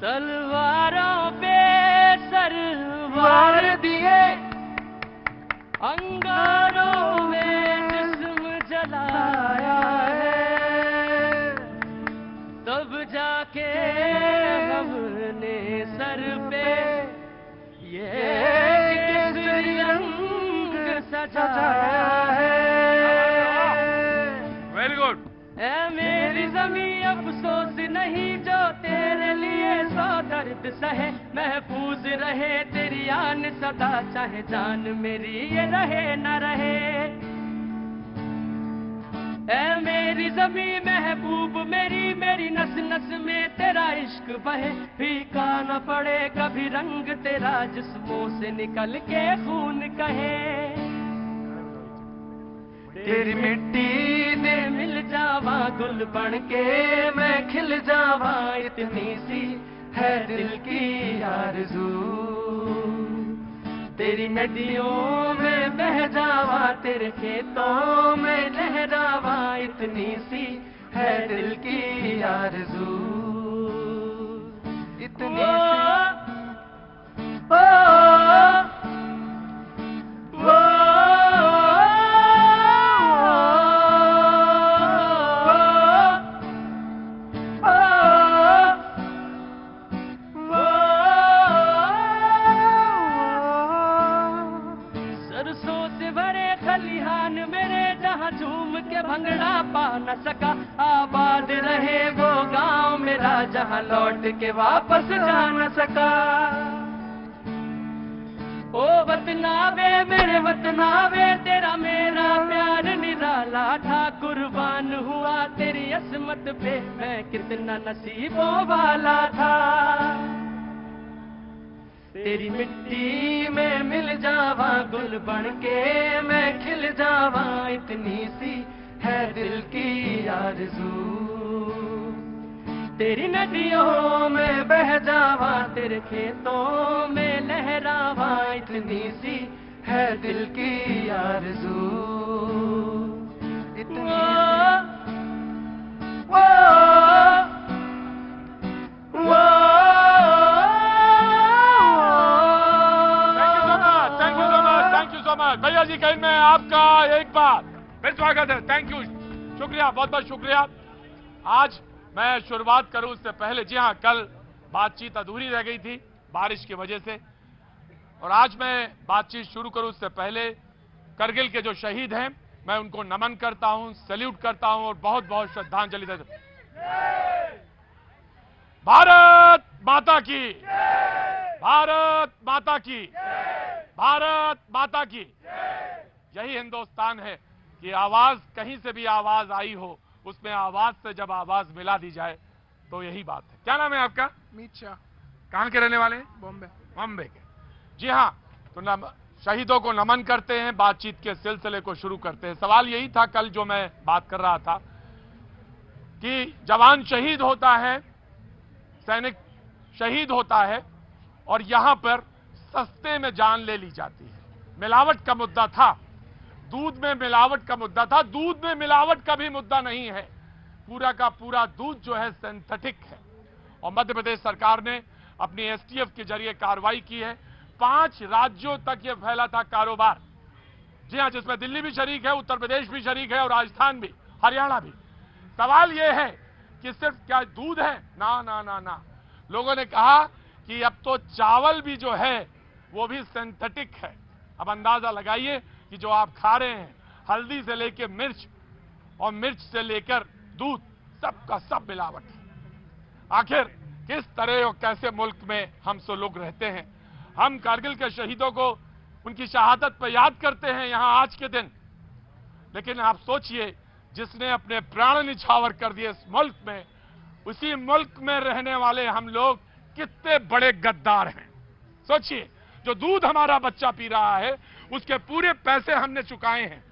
तलवारों पे सरवार दिए, अंगारों में जिस्म जलाया है, तब जाके हमने सर पे ये केसरी रंग सजाया है। Very good. ऐ मेरी ज़मीं अफसोस नहीं जो तेरे लिए सौ दर्द सहे, महफूज रहे तेरी आन सदा, चाहे जान मेरी ये रहे न रहे। ऐ मेरी ज़मीं महबूब मेरी, मेरी नस नस में तेरा इश्क बहे, फीका न पड़े कभी रंग तेरा, जिस्मों से निकल के खून कहे। तेरी मिट्टी में मिल जावा गुल बन के मैं खिल जावा, इतनी सी है दिल की आरज़ू। तेरी नदियों में बह जावा, तेरे खेतों में लहरावा, इतनी सी है दिल की आरज़ू। इतनी सरसों से भरे खलिहान मेरे, जहाँ झूम के भंगड़ा पा न सका, आबाद रहे वो गांव मेरा, जहाँ लौट के वापस जा न सका। ओ वतनावे मेरे वतनावे, तेरा मेरा प्यार निराला था, कुर्बान हुआ तेरी असमत पे मैं कितना नसीबों वाला था। तेरी मिट्टी में मिल जावा गुल बन के मैं खिल जावा, इतनी सी है दिल की आरज़ू। तेरी नदियों में बह जावा, तेरे खेतों में लहरावा, इतनी सी है दिल की आरज़ू। इतनी भैया जी कहीं में आपका एक बार फिर स्वागत है। थैंक यू, शुक्रिया, बहुत बहुत शुक्रिया। आज मैं शुरुआत करूं उससे पहले, जी हाँ, कल बातचीत अधूरी रह गई थी बारिश की वजह से, और आज मैं बातचीत शुरू करूं उससे पहले करगिल के जो शहीद हैं मैं उनको नमन करता हूं, सैल्यूट करता हूं और बहुत बहुत श्रद्धांजलि देता हूं। भारत माता की, भारत माता की, भारत माता की। यही हिंदुस्तान है कि आवाज कहीं से भी आवाज आई हो, उसमें आवाज से जब आवाज मिला दी जाए तो यही बात है। क्या नाम है आपका? मीत शाह। कहां के रहने वाले हैं? बॉम्बे। बॉम्बे के। जी हां, तो शहीदों को नमन करते हैं, बातचीत के सिलसिले को शुरू करते हैं। सवाल यही था कल जो मैं बात कर रहा था कि जवान शहीद होता है, सैनिक शहीद होता है, और यहां पर सस्ते में जान ले ली जाती है। मिलावट का मुद्दा था, दूध में मिलावट का मुद्दा था। दूध में मिलावट का भी मुद्दा नहीं है, पूरा का पूरा दूध जो है सिंथेटिक है। और मध्य प्रदेश सरकार ने अपनी एसटीएफ के जरिए कार्रवाई की है। 5 राज्यों तक यह फैला था कारोबार, जी हां, जिसमें दिल्ली भी शरीक है, उत्तर प्रदेश भी शरीक है और राजस्थान भी, हरियाणा भी। सवाल यह है कि सिर्फ क्या दूध है? ना ना ना ना, लोगों ने कहा कि अब तो चावल भी जो है वो भी सिंथेटिक है। अब अंदाजा लगाइए कि जो आप खा रहे हैं, हल्दी से लेकर मिर्च और मिर्च से लेकर दूध, सबका सब मिलावट है। आखिर किस तरह और कैसे मुल्क में हम सब लोग रहते हैं? हम कारगिल के शहीदों को उनकी शहादत पर याद करते हैं यहां आज के दिन, लेकिन आप सोचिए जिसने अपने प्राण निछावर कर दिए इस मुल्क में, उसी मुल्क में रहने वाले हम लोग कितने बड़े गद्दार हैं। सोचिए, जो दूध हमारा बच्चा पी रहा है उसके पूरे पैसे हमने चुकाए हैं,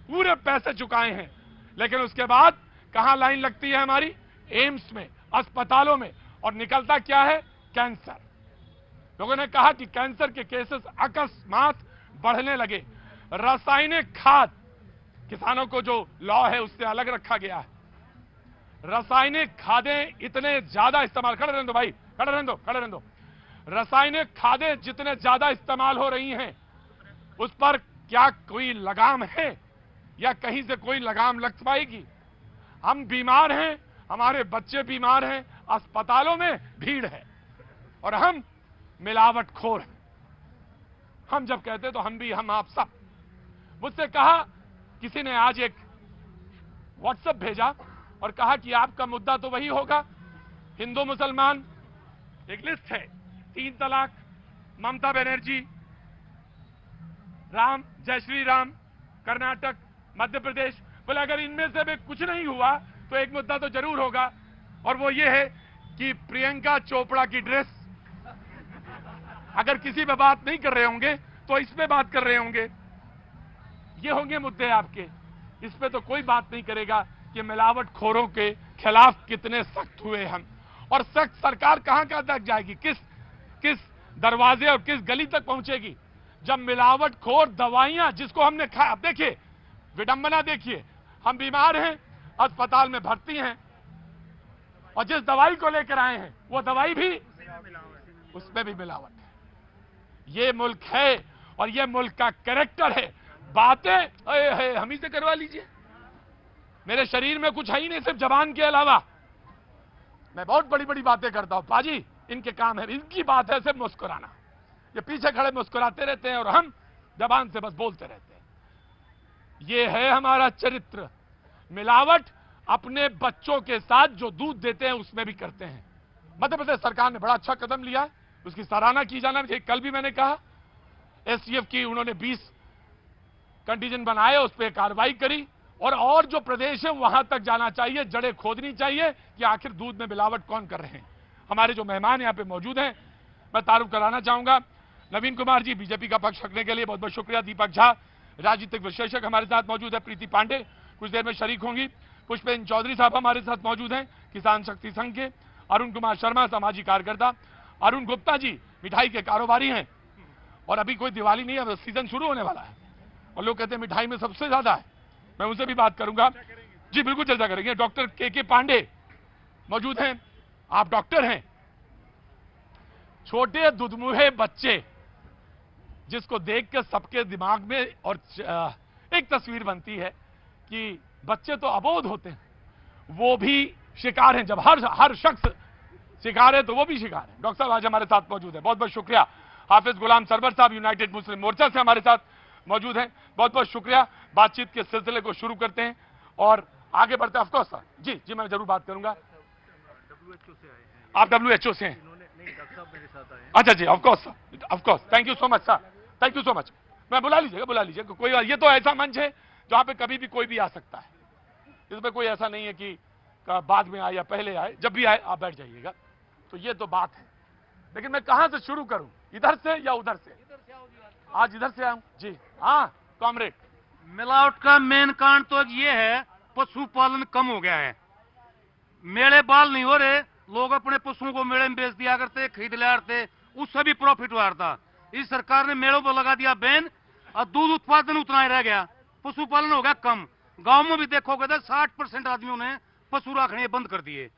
पूरे पैसे चुकाए हैं, लेकिन उसके बाद कहां लाइन लगती है हमारी? एम्स में, अस्पतालों में, और निकलता क्या है? कैंसर। लोगों ने कहा कि कैंसर के केसेस अकस्मात बढ़ने लगे। रासायनिक खाद, किसानों को जो लॉ है उससे अलग रखा गया है। रासायनिक खादें इतने ज्यादा इस्तेमाल कर रहे हैं, तो भाई खड़े रहने दो, खड़े रहने दो। रासायनिक खादें जितने ज्यादा इस्तेमाल हो रही हैं, उस पर क्या कोई लगाम है या कहीं से कोई लगाम लग पाएगी? हम बीमार हैं, हमारे बच्चे बीमार हैं, अस्पतालों में भीड़ है और हम मिलावटखोर हैं। हम जब कहते तो हम आप सब। मुझसे कहा किसी ने आज एक व्हाट्सएप भेजा और कहा कि आपका मुद्दा तो वही होगा, हिंदू मुसलमान, एक लिस्ट है, 3 तलाक, ममता बनर्जी, राम, जय श्री राम, कर्नाटक, मध्य प्रदेश। बोले अगर इनमें से भी कुछ नहीं हुआ तो एक मुद्दा तो जरूर होगा, और वो ये है कि प्रियंका चोपड़ा की ड्रेस। अगर किसी पे बात नहीं कर रहे होंगे तो इस पे बात कर रहे होंगे। ये होंगे मुद्दे आपके। इस पे तो कोई बात नहीं करेगा कि मिलावटखोरों के खिलाफ कितने सख्त हुए हम, और सख्त सरकार कहां तक जाएगी, किस दरवाजे और किस गली तक पहुंचेगी, जब मिलावटखोर दवाइयां जिसको हमने खाया। अब देखिए विडंबना, देखिए हम बीमार हैं, अस्पताल में भर्ती हैं, और जिस दवाई को लेकर आए हैं वो दवाई भी, उसमें भी मिलावट है। ये मुल्क है और ये मुल्क का कैरेक्टर है। बातें हम ही से करवा लीजिए, मेरे शरीर में कुछ है ही नहीं सिर्फ जबान के अलावा। मैं बहुत बड़ी बड़ी बातें करता हूं पाजी, इनके काम है, इनकी बात है सिर्फ मुस्कुराना। ये पीछे खड़े मुस्कुराते रहते हैं और हम जबान से बस बोलते रहते हैं। ये है हमारा चरित्र। मिलावट अपने बच्चों के साथ जो दूध देते हैं उसमें भी करते हैं। मध्य प्रदेश सरकार ने बड़ा अच्छा कदम लिया है, उसकी सराहना की जाना चाहिए। कल भी मैंने कहा एसटीएफ की उन्होंने 20 कंटीजेंट बनाए, उस पर कार्रवाई करी, और जो प्रदेश है वहां तक जाना चाहिए, जड़ें खोदनी चाहिए कि आखिर दूध में मिलावट कौन कर रहे हैं। हमारे जो मेहमान यहां पे मौजूद हैं, मैं तारुफ कराना चाहूंगा नवीन कुमार जी, बीजेपी का पक्ष रखने के लिए बहुत बहुत शुक्रिया। दीपक झा, राजनीतिक विश्लेषक हमारे साथ मौजूद है। प्रीति पांडे कुछ देर में शरीक होंगी। पुष्पेंद्र चौधरी साहब हमारे साथ मौजूद हैं, किसान शक्ति संघ के। अरुण कुमार शर्मा, सामाजिक कार्यकर्ता। अरुण गुप्ता जी मिठाई के कारोबारी हैं, और अभी कोई दिवाली नहीं है, सीजन शुरू होने वाला है और लोग कहते हैं मिठाई में सबसे ज्यादा है। मैं उनसे भी बात करूंगा जी, बिल्कुल चर्चा करेंगे। डॉक्टर के पांडे मौजूद हैं, आप डॉक्टर हैं। छोटे दुधमुहे बच्चे जिसको देखकर सबके दिमाग में और एक तस्वीर बनती है कि बच्चे तो अबोध होते हैं, वो भी शिकार हैं। जब हर शख्स शिकार है तो वो भी शिकार है। डॉक्टर साहब आज हमारे साथ मौजूद है, बहुत बहुत शुक्रिया। हाफिज गुलाम सरवर साहब यूनाइटेड मुस्लिम मोर्चा से हमारे साथ मौजूद हैं, बहुत बहुत शुक्रिया। बातचीत के सिलसिले को शुरू करते हैं और आगे बढ़ते हैं। ऑफकोर्स सर, जी मैं जरूर बात करूंगा। आप WHO से हैं? अच्छा जी, of course, thank you so much sir, thank you so much. मैं बुला लीजिएगा कोई। ये तो ऐसा मंच है जहां पे कभी भी कोई भी आ सकता है, इसमें कोई ऐसा नहीं है कि बाद में आए या पहले आए, जब भी आए आप बैठ जाइएगा। तो ये तो बात है, लेकिन मैं कहां से शुरू करूं, इधर से या उधर से? आज इधर से आऊं जी। हाँ कॉमरेड, मिलावट का मेन कारण तो ये है, पशुपालन कम हो गया है। मेले बाल नहीं हो रहे, लोग अपने पशुओं को मेले में बेच दिया करते, खरीद लिया करते, उससे भी प्रॉफिट हुआ था। इस सरकार ने मेलों पर लगा दिया बैन, और दूध उत्पादन उतना ही रह गया, पशुपालन हो गया कम। गांव में भी देखोगे तो 60% आदमियों ने पशु रखने बंद कर दिए।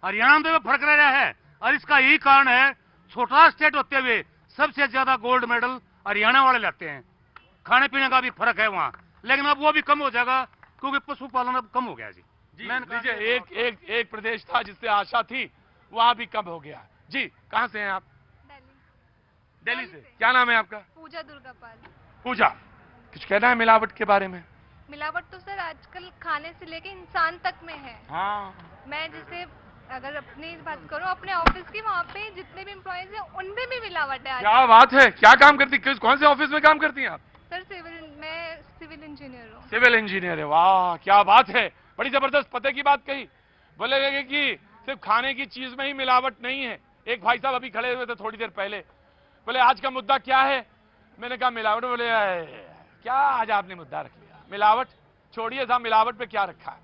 हरियाणा में फर्क रह रहा है, और इसका यही कारण है, छोटा स्टेट होते हुए सबसे ज्यादा गोल्ड मेडल हरियाणा वाले लाते हैं। खाने पीने का भी फर्क है वहाँ, लेकिन अब वो भी कम हो जाएगा क्योंकि पशुपालन अब कम हो गया जी। लीजिए, एक प्रदेश था जिससे आशा थी, वहाँ भी कम हो गया जी। कहाँ से हैं आप? दिल्ली से। क्या नाम है आपका? पूजा दुर्गापाल। पूजा, कुछ कहना है मिलावट के बारे में? मिलावट तो सर आजकल खाने से लेके इंसान तक में है। हाँ, मैं जैसे अगर अपनी बात करूं, अपने ऑफिस की, वहाँ पे जितने भी एम्प्लॉयज हैं उनमें भी मिलावट है। क्या बात है, क्या काम करती, कौन से ऑफिस में काम करती हैं आप? सर मैं सिविल इंजीनियर हूँ। सिविल इंजीनियर है, वाह क्या बात है, बड़ी जबरदस्त पते की बात कही। बोले कि सिर्फ खाने की चीज में ही मिलावट नहीं है। एक भाई साहब अभी खड़े हुए थे थोड़ी देर पहले, बोले आज का मुद्दा क्या है? मैंने कहा मिलावट। बोले क्या आज आपने मुद्दा रख लिया, मिलावट छोड़िए साहब, मिलावट पे क्या रखा है?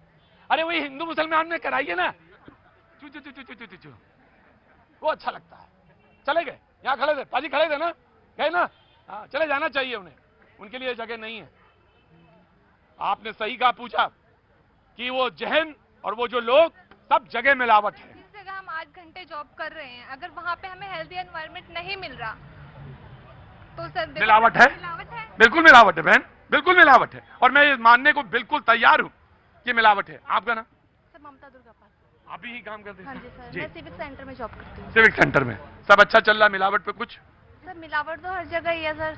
अरे वही हिंदू मुसलमान में कराइए ना, चू चू चू चू चू चू, वो अच्छा लगता है। चले गए, यहाँ खड़े थे पाजी, खड़े थे ना, गए ना? हाँ, चले जाना चाहिए उन्हें, उनके लिए जगह नहीं है। आपने सही कहा, पूछा कि वो जहन और वो जो लोग, सब जगह मिलावट है। जिस जगह हम 8 घंटे पे जॉब कर रहे हैं, अगर वहाँ पे हमें हेल्दी एनवायरनमेंट नहीं मिल रहा तो सर मिलावट है, मिलावट है। बिल्कुल मिलावट है बहन, बिल्कुल मिलावट है, और मैं ये मानने को बिल्कुल तैयार हूँ कि मिलावट है। आपका ना? सर ममता दुर्गा पाल। आप ही काम करते हैं? हाँ जी सर, मैं सिविक सेंटर में जॉब करती हूँ। सिविक सेंटर में सब अच्छा चल रहा है? मिलावट पे कुछ? सर मिलावट तो हर जगह ही है सर।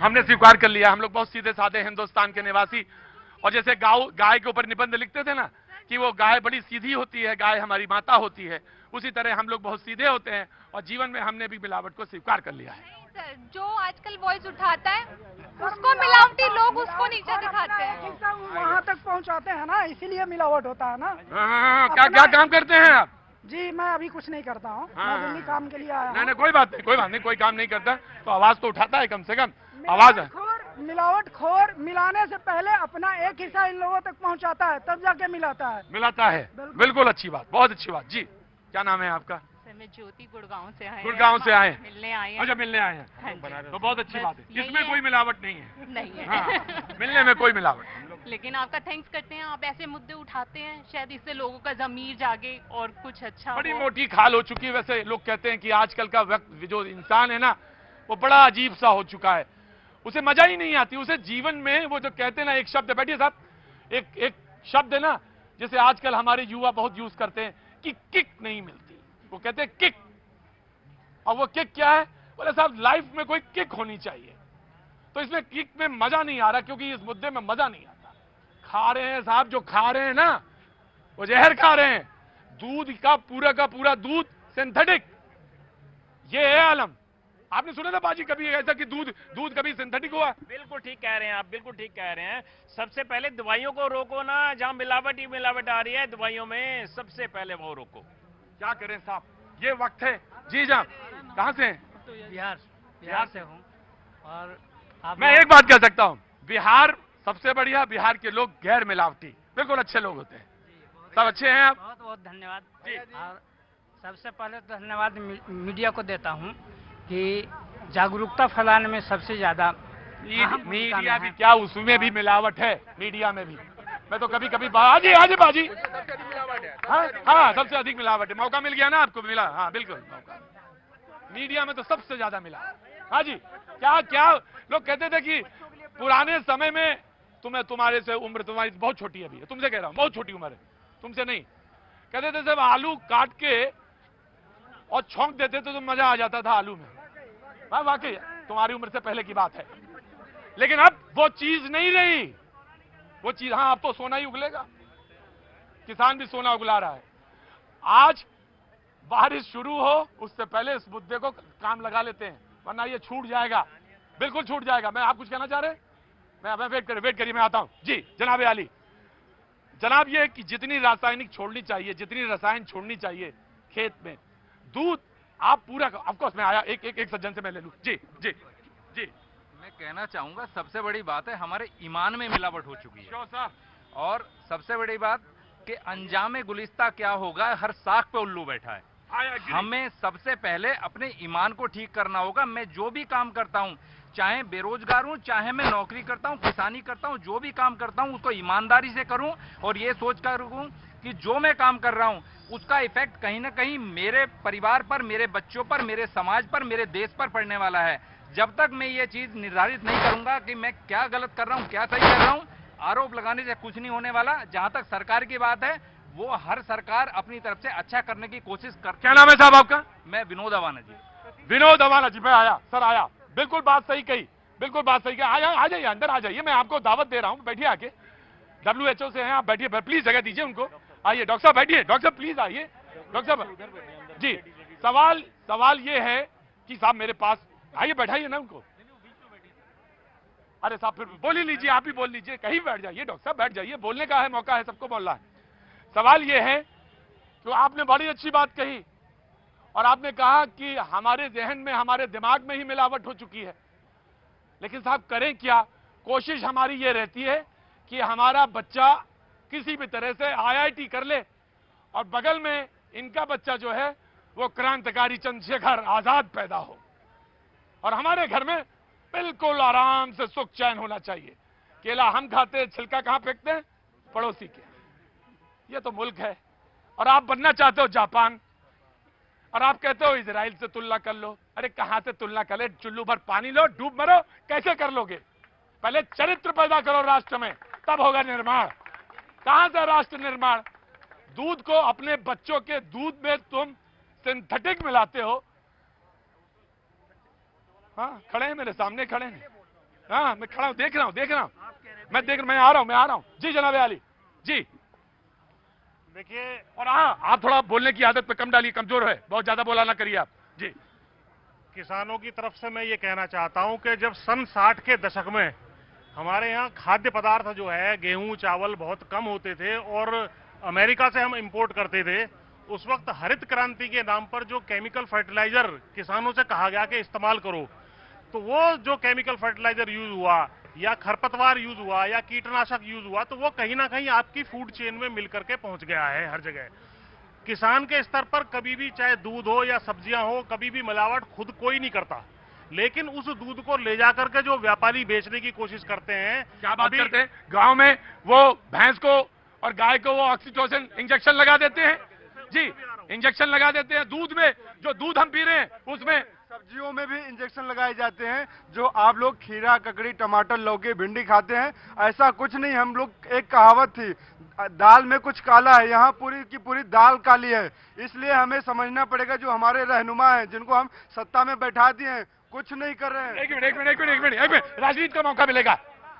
हमने स्वीकार कर लिया, हम लोग बहुत सीधे साधे हिंदुस्तान के निवासी, और जैसे गाय के ऊपर निबंध लिखते थे ना कि वो गाय बड़ी सीधी होती है, गाय हमारी माता होती है, उसी तरह हम लोग बहुत सीधे होते हैं, और जीवन में हमने भी मिलावट को स्वीकार कर लिया है। नहीं सर, जो आजकल वॉइस उठाता है उसको मिलावटी लोग उसको नीचे दिखाते हैं। वहाँ तक पहुँचाते हैं ना, इसीलिए मिलावट होता है ना। हाँ, क्या क्या काम करते हैं आप? जी मैं अभी कुछ नहीं करता हूँ, हाँ, मैं दिल्ली काम के लिए आया नहीं नहीं, कोई बात नहीं, कोई बात नहीं, कोई काम नहीं करता तो आवाज तो उठाता है, कम से कम आवाज है। मिलावट खोर मिलाने से पहले अपना एक हिस्सा इन लोगों तक पहुँचाता है, तब जाके मिलाता है। मिलाता है, बिल्कुल अच्छी बात, बहुत अच्छी बात। जी क्या नाम है आपका? सर मैं ज्योति गुड़गांव से आए। गुड़गांव से आए? मिलने आए हैं। अच्छा, मिलने आए हैं, हाँ जी। तो बहुत अच्छी बस बात है, यही इसमें है। कोई मिलावट नहीं है। नहीं है। हाँ, मिलने में कोई मिलावट नहीं। लेकिन आपका थैंक्स करते हैं, आप ऐसे मुद्दे उठाते हैं, शायद इससे लोगों का जमीर जागे और कुछ अच्छा बड़ी हो। मोटी खाल हो चुकी है। वैसे लोग कहते हैं कि आजकल का वक्त जो इंसान है ना, वो बड़ा अजीब सा हो चुका है, उसे मजा ही नहीं आती, उसे जीवन में वो जो कहते हैं ना, एक शब्द, बैठिए साहब, एक शब्द है ना, जैसे आजकल हमारे युवा बहुत यूज करते हैं कि किक नहीं मिलती, वो कहते हैं किक। और वो किक क्या है? बोले साहब लाइफ में कोई किक होनी चाहिए, तो इसमें किक में मजा नहीं आ रहा, क्योंकि इस मुद्दे में मजा नहीं आता। खा रहे हैं साहब, जो खा रहे हैं ना, वो जहर खा रहे हैं। दूध का पूरा दूध सिंथेटिक, ये है आलम। आपने सुना था बाजी कभी ऐसा कि दूध कभी सिंथेटिक हुआ? बिल्कुल ठीक कह रहे हैं आप, बिल्कुल ठीक कह रहे हैं। सबसे पहले दवाइयों को रोको ना, जहां मिलावट ही मिलावट आ रही है दवाइयों में, सबसे पहले वो रोको। क्या करें साहब, ये वक्त है। जी जान, कहां से हैं? बिहार से हूँ। और आप मैं एक बात कह सकता हूं, बिहार सबसे बढ़िया, बिहार के लोग गैर मिलावटी, बिल्कुल अच्छे लोग होते हैं, सब अच्छे हैं आप? बहुत बहुत धन्यवाद जी। और सबसे पहले तो धन्यवाद मीडिया को देता हूँ कि जागरूकता फैलाने में सबसे ज्यादा अहम भूमिका मीडिया में भी है। क्या, उसमें भी मिलावट है, मीडिया में भी। मैं तो कभी कभी बाजी हाँ, सबसे अधिक मिलावट है। मौका मिल गया ना आपको, मिला? हाँ बिल्कुल, मौका मीडिया में तो सबसे ज्यादा मिला। हाँ जी, क्या लोग कहते थे कि पुराने समय में तुम्हारे से उम्र तुम्हारी बहुत छोटी है, अभी तुमसे कह रहा हूँ, बहुत छोटी उम्र है, तुमसे नहीं। कहते थे सब आलू काट के और छौंक देते तो मजा आ जाता था आलू में। हाँ वाकई तुम्हारी उम्र से पहले की बात है, लेकिन अब वो चीज नहीं रही, वो चीज। हाँ, अब तो सोना ही उगलेगा, किसान भी सोना उगला रहा है। आज बारिश शुरू हो उससे पहले इस मुद्दे को काम लगा लेते हैं, वरना ये छूट जाएगा, बिल्कुल छूट जाएगा। मैं आप कुछ कहना चाह रहे हैं? मैं वेट करिए, मैं आता हूं। जी जनाब आली, जनाब ये कि जितनी रासायनिक छोड़नी चाहिए, जितनी रसायन छोड़नी चाहिए खेत में, दूध आप पूरा, ऑफकोर्स मैं आया एक सज्जन से मैं ले लूं। जी जी जी, मैं कहना चाहूंगा सबसे बड़ी बात है हमारे ईमान में मिलावट हो चुकी है, और सबसे बड़ी बात कि अंजामे गुलिस्ता क्या होगा, हर साख पे उल्लू बैठा है। हमें सबसे पहले अपने ईमान को ठीक करना होगा। मैं जो भी काम करता हूं, चाहे बेरोजगार हूं, चाहे मैं नौकरी करता हूं, किसानी करता हूं, जो भी काम करता हूं उसको ईमानदारी से करूं, और ये सोच कर करूं कि जो मैं काम कर रहा हूं उसका इफेक्ट कहीं ना कहीं मेरे परिवार पर, मेरे बच्चों पर, मेरे समाज पर, मेरे देश पर पड़ने वाला है। जब तक मैं ये चीज निर्धारित नहीं करूंगा कि मैं क्या गलत कर रहा हूं, क्या सही कर रहा हूं, आरोप लगाने से कुछ नहीं होने वाला। जहां तक सरकार की बात है, वो हर सरकार अपनी तरफ से अच्छा करने की कोशिश कर। क्या नाम है साहब आपका? मैं विनोद अवाना जी। विनोद अवाना जी, मैं आया सर, आया, बिल्कुल बात सही कही, बिल्कुल बात सही कही। आ जाइए, अंदर आ जाइए, मैं आपको दावत दे रहा हूं, बैठिए आके। WHO से हैं आप, बैठिए, प्लीज जगह दीजिए उनको। आइए डॉक्टर साहब, बैठिए, डॉक्टर साहब प्लीज आइए। डॉक्टर साहब जी, सवाल ये है कि साहब मेरे पास आइए, बैठाइए ना उनको। अरे साहब फिर बोल ही लीजिए, आप ही बोल लीजिए, कहीं बैठ जाइए डॉक्टर साहब, बैठ जाइए, बोलने का है, मौका है, सबको बोलना है। सवाल ये है कि आपने बड़ी अच्छी बात कही, और आपने कहा कि हमारे जहन में, हमारे दिमाग में ही मिलावट हो चुकी है। लेकिन साहब करें क्या? कोशिश हमारी ये रहती है कि हमारा बच्चा किसी भी तरह से IIT कर ले, और बगल में इनका बच्चा जो है वो क्रांतिकारी चंद्रशेखर आजाद पैदा हो, और हमारे घर में बिल्कुल आराम से सुख चैन होना चाहिए। केला हम खाते हैं, छिलका कहां फेंकते हैं? पड़ोसी के। ये तो मुल्क है। और आप बनना चाहते हो जापान, और आप कहते हो इजराइल से तुलना कर लो। अरे कहां से तुलना करे, चुल्लू भर पानी लो, डूब मरो, कैसे कर लोगे? पहले चरित्र पैदा करो राष्ट्र में, तब होगा निर्माण। कहां से राष्ट्र निर्माण? दूध को, अपने बच्चों के दूध में तुम सिंथेटिक मिलाते हो। हाँ, खड़े हैं मेरे सामने, खड़े हैं। हाँ, मैं खड़ा हूं, देख रहा हूं, मैं आ रहा हूं। जी जनाब आली जी। देखिए, और हाँ, आप थोड़ा बोलने की आदत पे कम डालिए, कमजोर है, बहुत ज्यादा बोला ना करिए आप जी। किसानों की तरफ से मैं ये कहना चाहता हूं कि जब सन 60 के दशक में हमारे यहाँ खाद्य पदार्थ जो है, गेहूं चावल बहुत कम होते थे और अमेरिका से हम इंपोर्ट करते थे, उस वक्त हरित क्रांति के नाम पर जो केमिकल फर्टिलाइजर किसानों से कहा गया कि इस्तेमाल करो, तो वो जो केमिकल फर्टिलाइजर यूज हुआ या खरपतवार यूज हुआ या कीटनाशक यूज हुआ, तो वो कहीं ना कहीं आपकी फूड चेन में मिलकर के पहुंच गया है हर जगह। किसान के स्तर पर कभी भी, चाहे दूध हो या सब्जियां हो, कभी भी मिलावट खुद कोई नहीं करता, लेकिन उस दूध को ले जाकर के जो व्यापारी बेचने की कोशिश करते हैं। क्या बात करते हैं? गांव में वो भैंस को और गाय को वो ऑक्सीटोसिन इंजेक्शन लगा देते हैं जी, इंजेक्शन लगा देते हैं दूध में। जो दूध हम पी रहे हैं उसमें सब्जियों में भी इंजेक्शन लगाए जाते हैं। जो आप लोग खीरा, ककड़ी, टमाटर, लौकी, भिंडी खाते हैं, ऐसा कुछ नहीं। हम लोग, एक कहावत थी, दाल में कुछ काला है, यहाँ पूरी की पूरी दाल काली है। इसलिए हमें समझना पड़ेगा, जो हमारे रहनुमा हैं, जिनको हम सत्ता में बैठा दिए हैं, कुछ नहीं कर रहे हैं। एक मिनट, राजनीति का मौका मिलेगा।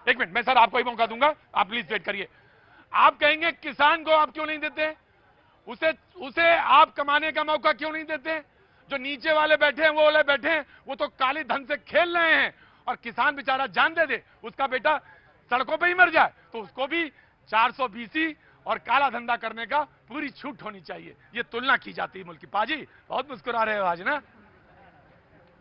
एक मिनट, मैं सर आपको ही मौका दूंगा, आप प्लीज वेट करिए। आप कहेंगे किसान को आप क्यों नहीं देते, उसे आप कमाने का मौका क्यों नहीं देते? जो नीचे वाले बैठे हैं, वो वाले बैठे हैं, वो तो काले धन से खेल रहे हैं, और किसान बेचारा जान दे दे, उसका बेटा सड़कों पे ही मर जाए, तो उसको भी 420 और काला धंधा करने का पूरी छूट होनी चाहिए। ये तुलना की जाती है मुल्क की। पाजी बहुत मुस्कुरा रहे हो आज ना,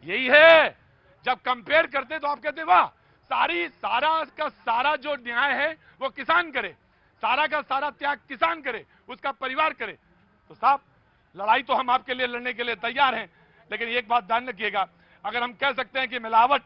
यही है। जब कंपेयर करते तो आप कहते वाह, सारा का सारा जो न्याय है वो किसान करे, सारा का सारा त्याग किसान करे, उसका परिवार करे। तो साहब, लड़ाई तो हम आपके लिए लड़ने के लिए तैयार हैं, लेकिन एक बात ध्यान रखिएगा, अगर हम कह सकते हैं कि मिलावट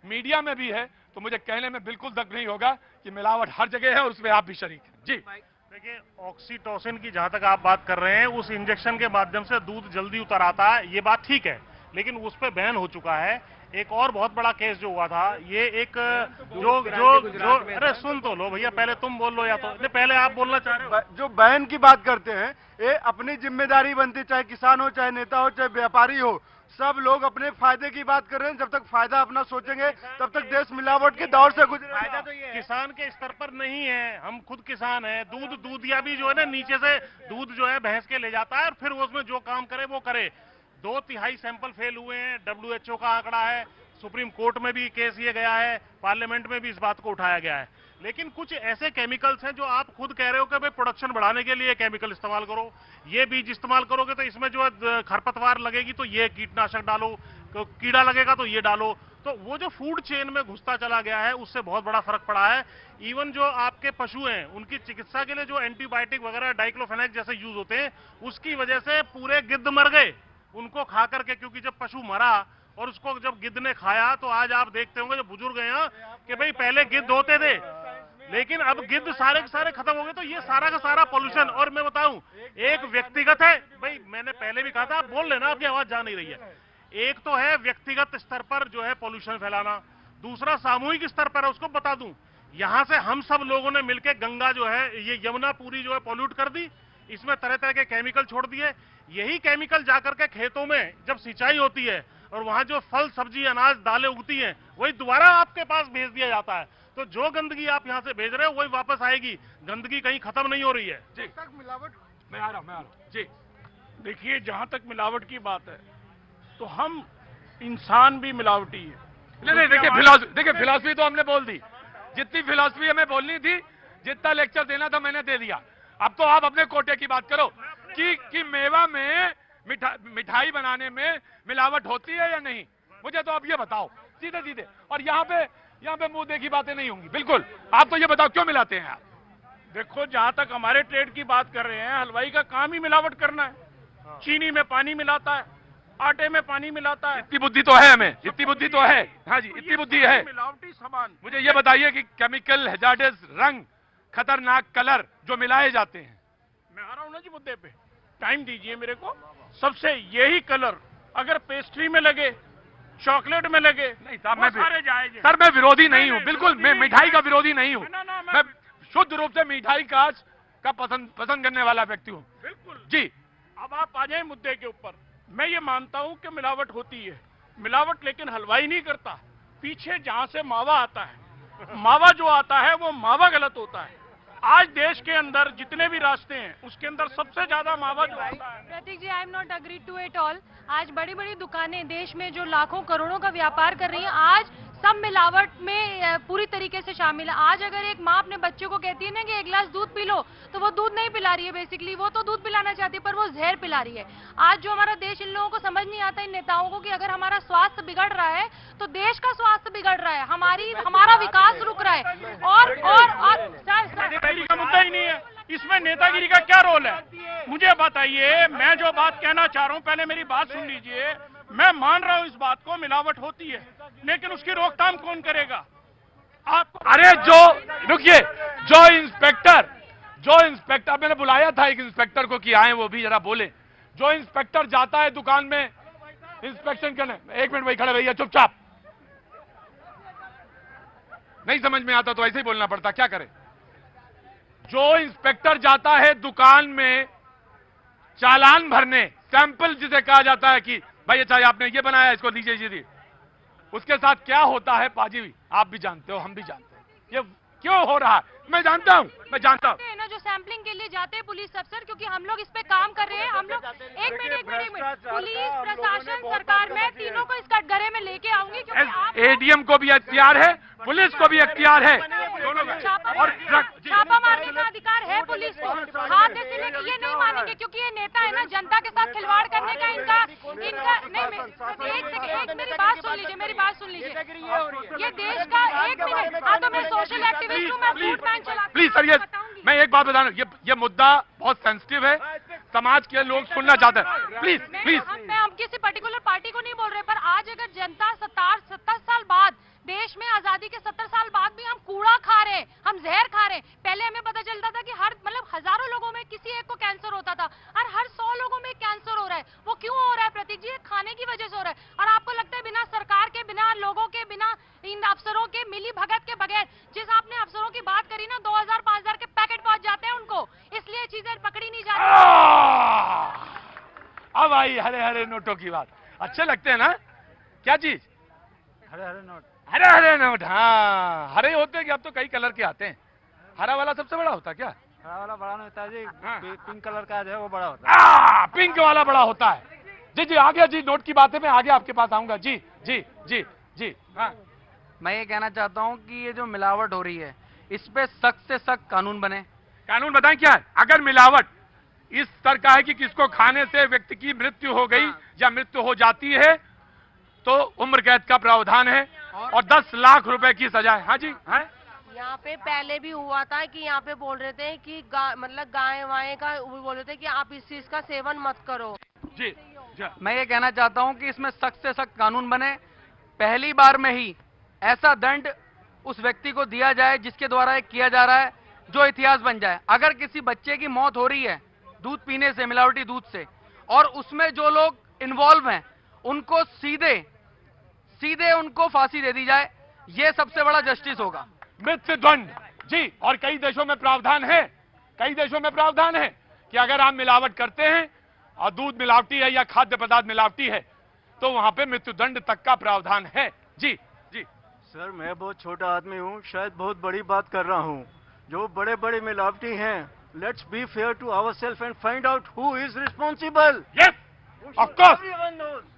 मीडिया में भी है, तो मुझे कहने में बिल्कुल दक नहीं होगा कि मिलावट हर जगह है और उसमें आप भी शरीक हैं जी। देखिए, ऑक्सीटोसिन की जहां तक आप बात कर रहे हैं, उस इंजेक्शन के माध्यम से दूध जल्दी उतर आता है, ये बात ठीक है, लेकिन उस पर बैन हो चुका है। एक और बहुत बड़ा केस जो हुआ था, ये एक अरे सुन तो लो भैया, पहले तुम बोल लो, या तो पहले आप बोलना चाह रहे हो। जो बैन की बात करते हैं, ये अपनी जिम्मेदारी बनती, चाहे किसान हो, चाहे नेता हो, चाहे व्यापारी हो, सब लोग अपने फायदे की बात कर रहे हैं। जब तक फायदा अपना सोचेंगे, तब तक देश मिलावट के दौर से गुजरेगा। फायदा तो ये किसान के स्तर पर नहीं है, हम खुद किसान हैं। दूधिया भी जो है ना, नीचे से दूध जो है भैंस के ले जाता है, और फिर उसमें जो काम करे वो करे। 2/3 सैंपल फेल हुए हैं, WHO का आंकड़ा है, सुप्रीम कोर्ट में भी केस ये गया है, पार्लियामेंट में भी इस बात को उठाया गया है। लेकिन कुछ ऐसे केमिकल्स हैं जो आप खुद कह रहे हो कि भाई प्रोडक्शन बढ़ाने के लिए केमिकल इस्तेमाल करो, ये बीज इस्तेमाल करोगे तो इसमें जो है खरपतवार लगेगी तो ये कीटनाशक डालो, कीड़ा लगेगा तो ये डालो। तो वो जो फूड चेन में घुसता चला गया है, उससे बहुत बड़ा फर्क पड़ा है। इवन जो आपके पशु हैं, उनकी चिकित्सा के लिए जो एंटीबायोटिक वगैरह डाइक्लोफेनेक जैसे यूज होते हैं, उसकी वजह से पूरे गिद्ध मर गए उनको खा करके। क्योंकि जब पशु मरा और उसको जब गिद्ध ने खाया, तो आज आप देखते होंगे जो बुजुर्ग हैं कि भाई पहले गिद्ध होते थे, लेकिन अब गिद्ध सारे के सारे खत्म हो गए। तो ये सारा का सारा पॉल्यूशन। और मैं बताऊं, एक व्यक्तिगत है, भाई मैंने पहले भी कहा था, आप बोल लेना, आपकी आवाज जा नहीं रही है। एक तो है व्यक्तिगत स्तर पर जो है पॉल्यूशन फैलाना, दूसरा सामूहिक स्तर पर है। उसको बता दूं, यहां से हम सब लोगों ने मिलकर गंगा जो है, ये यमुना पूरी जो है पॉल्यूट कर दी, इसमें तरह तरह के केमिकल छोड़ दिए। यही केमिकल जाकर के खेतों में जब सिंचाई होती है और वहां जो फल, सब्जी, अनाज, दालें उगती हैं, वही दोबारा आपके पास भेज दिया जाता है। तो जो गंदगी आप यहां से भेज रहे हो वही वापस आएगी, गंदगी कहीं खत्म नहीं हो रही है जी। तक मिलावट, मैं आ रहा हूं जी। देखिए, जहां तक मिलावट की बात है, तो हम इंसान भी मिलावटी है। नहीं, देखिए फिलॉसफी तो हमने बोल दी, जितनी फिलॉसफी हमें बोलनी थी, जितना लेक्चर देना था मैंने दे दिया। अब तो आप अपने कोटे की बात करो कि मेवा में मिठाई बनाने में मिलावट होती है या नहीं, मुझे तो अब ये बताओ सीधे सीधे। और यहाँ पे मुंह देखी बातें नहीं होंगी बिल्कुल। आप तो ये बताओ क्यों मिलाते हैं आप? देखो, जहां तक हमारे ट्रेड की बात कर रहे हैं, हलवाई का काम ही मिलावट करना है। चीनी में पानी मिलाता है, आटे में पानी मिलाता है। इतनी बुद्धि तो है हमें, इतनी बुद्धि तो है। हाँ जी, इतनी बुद्धि है। मिलावटी सामान। मुझे ये बताइए कि केमिकल, हैजार्डस रंग, खतरनाक कलर जो मिलाए जाते हैं, मैं आ रहा हूं ना जी मुद्दे पे। टाइम दीजिए मेरे को। सबसे यही कलर अगर पेस्ट्री में लगे, चॉकलेट में लगे, नहीं साहब, वो सारे जायज हैं। सर मैं विरोधी नहीं हूँ, बिल्कुल मैं मिठाई का विरोधी नहीं हूँ। मैं शुद्ध रूप से मिठाई का पसंद करने वाला व्यक्ति हूँ। बिल्कुल जी। अब आप आ जाए मुद्दे के ऊपर। मैं ये मानता हूं कि मिलावट होती है, मिलावट लेकिन हलवाई नहीं करता। पीछे जहां से मावा आता है, मावा जो आता है वो मावा गलत होता है। आज देश के अंदर जितने भी रास्ते हैं उसके अंदर सबसे ज्यादा मावा जो आता है। Prateek ji, I am not agree to it all. आज बड़ी बड़ी दुकानें देश में जो लाखों करोड़ों का व्यापार कर रही हैं, आज सब मिलावट में पूरी तरीके से शामिल है। आज अगर एक माँ अपने बच्चे को कहती है ना कि एक गिलास दूध पी लो, तो वो दूध नहीं पिला रही है, बेसिकली वो तो दूध पिलाना चाहती है पर वो जहर पिला रही है। आज जो हमारा देश, इन लोगों को समझ नहीं आता, इन नेताओं को, कि अगर हमारा स्वास्थ्य बिगड़ रहा है तो देश का स्वास्थ्य बिगड़ रहा है, हमारा विकास रुक रहा है। और नेतागिरी का मुद्दा ही नहीं है इसमें। नेतागिरी का क्या रोल है मुझे बताइए। मैं जो बात कहना चाह रहा हूं, पहले मेरी बात सुन लीजिए। मैं मान रहा हूं इस बात को, मिलावट होती है, लेकिन उसकी रोकथाम कौन करेगा? आपको अरे रुकिए, जो इंस्पेक्टर मैंने बुलाया था एक इंस्पेक्टर को कि आए वो भी जरा बोले। जो इंस्पेक्टर जाता है दुकान में इंस्पेक्शन करने, एक मिनट वही खड़े भैया चुपचाप, नहीं समझ में आता तो ऐसे ही बोलना पड़ता, क्या करे। जो इंस्पेक्टर जाता है दुकान में चालान भरने, सैंपल जिसे कहा जाता है कि भाई अच्छा आपने ये बनाया, इसको दीजिए जी, उसके साथ क्या होता है पाजी, आप भी जानते हो, हम भी जानते हैं। ये क्यों हो रहा है मैं जानता हूं। ना जो सैंपलिंग के लिए जाते हैं पुलिस अफसर, क्योंकि हम लोग इस पे काम कर रहे हैं। हम लोग एक मिनट, पुलिस प्रशासन सरकार, मैं तीनों को इस कटघरे में लेके आऊंगी, क्योंकि एडीएम को भी अख्तियार है, पुलिस को भी अख्तियार है, छापा मारने का अधिकार है पुलिस को। हाथ ऐसे लेके ये नहीं मानेंगे, क्योंकि ये नेता है ना, जनता के साथ खिलवाड़ करने का इनका नहीं। एक सेकंड, मेरी बात सुन लीजिए। ये देश का, एक मिनट, हाँ तो मैं सोशल एक्टिविस्ट हूँ, मैं फूड बैंक चलाती हूँ। प्लीज सर, मैं एक बात बता रहा हूँ, ये मुद्दा बहुत सेंसिटिव है, समाज के लोग सुनना चाहते हैं। प्लीज मैं हम किसी पर्टिकुलर पार्टी को नहीं बोल रहे, पर आज अगर जनता 70 साल बाद, देश में आजादी के 70 साल बाद भी हम कूड़ा खा रहे हैं, हम जहर खा रहे हैं। पहले हमें पता चलता था कि हजारों लोगों में किसी एक को कैंसर होता था, और हर 100 लोगों में कैंसर हो रहा है। वो क्यों हो रहा है प्रतीक जी? खाने की वजह से हो रहा है। और आपको लगता है बिना सरकार के, बिना लोगों के, बिना इन अफसरों के मिली भगत के बगैर, जिस आपने अफसरों की बात करी ना, 2000-5000 के पैकेट पहुंच जाते हैं उनको, इसलिए चीजें पकड़ी नहीं जा रही। अब आई हरे हरे नोटों की बात। अच्छे लगते हैं ना? क्या चीज? हरे हरे नोट। हाँ, हरे होते हैं कि अब तो कई कलर के आते हैं। हरा वाला सबसे बड़ा होता है क्या? हरा वाला बड़ा नहीं होता जी, पिंक कलर का जो है वो बड़ा होता है। पिंक वाला बड़ा होता है। जी आगे जी, नोट की बातें मैं आगे आपके पास आऊंगा। जी। हाँ, मैं ये कहना चाहता हूँ कि ये जो मिलावट हो रही है, इस पे सख्त से सख्त कानून बने। कानून बताएं क्या है? अगर मिलावट इस स्तर का है कि किसको खाने से व्यक्ति की मृत्यु हो गई या मृत्यु हो जाती है, तो उम्र कैद का प्रावधान है और 10 लाख रुपए की सजा है। हाँ जी, है? यहाँ पे पहले भी हुआ था कि यहाँ पे बोल रहे थे कि मतलब गाय वाय का बोल रहे थे कि आप इस चीज का सेवन मत करो। जी। मैं ये कहना चाहता हूँ कि इसमें सख्त से सख्त कानून बने। पहली बार में ही ऐसा दंड उस व्यक्ति को दिया जाए जिसके द्वारा ये किया जा रहा है, जो इतिहास बन जाए। अगर किसी बच्चे की मौत हो रही है दूध पीने से, मिलावटी दूध से, और उसमें जो लोग इन्वॉल्व हैं उनको सीधे उनको फांसी दे दी जाए, ये सबसे बड़ा जस्टिस होगा। मृत्यु दंड। जी, और कई देशों में प्रावधान है कि अगर आप मिलावट करते हैं और दूध मिलावटी है या खाद्य पदार्थ मिलावटी है तो वहां पे मृत्यु दंड तक का प्रावधान है। जी। सर, मैं बहुत छोटा आदमी हूँ, शायद बहुत बड़ी बात कर रहा हूँ। जो बड़े बड़े मिलावटी हैं, let's be fair to ourselves and find out who is responsible. Yes, of course.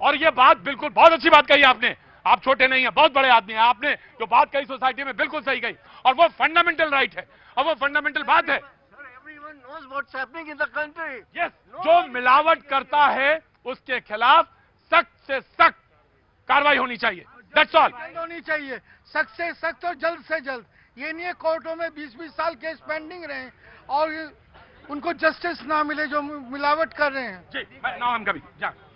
और ये बात बिल्कुल बहुत अच्छी बात कही आपने। आप छोटे नहीं हैं, बहुत बड़े आदमी हैं। आपने जो बात कही सोसाइटी में बिल्कुल सही कही, और वो फंडामेंटल राइट है और वो फंडामेंटल बात है। यस, जो मिलावट करता है उसके खिलाफ सख्त से सख्त कार्रवाई होनी चाहिए। That's all. होनी चाहिए सख्त से सख्त और जल्द से जल्द। ये नहीं है कोर्टों में 20-20 साल केस पेंडिंग रहे और उनको जस्टिस ना मिले जो मिलावट कर रहे हैं। जी, नाम कभी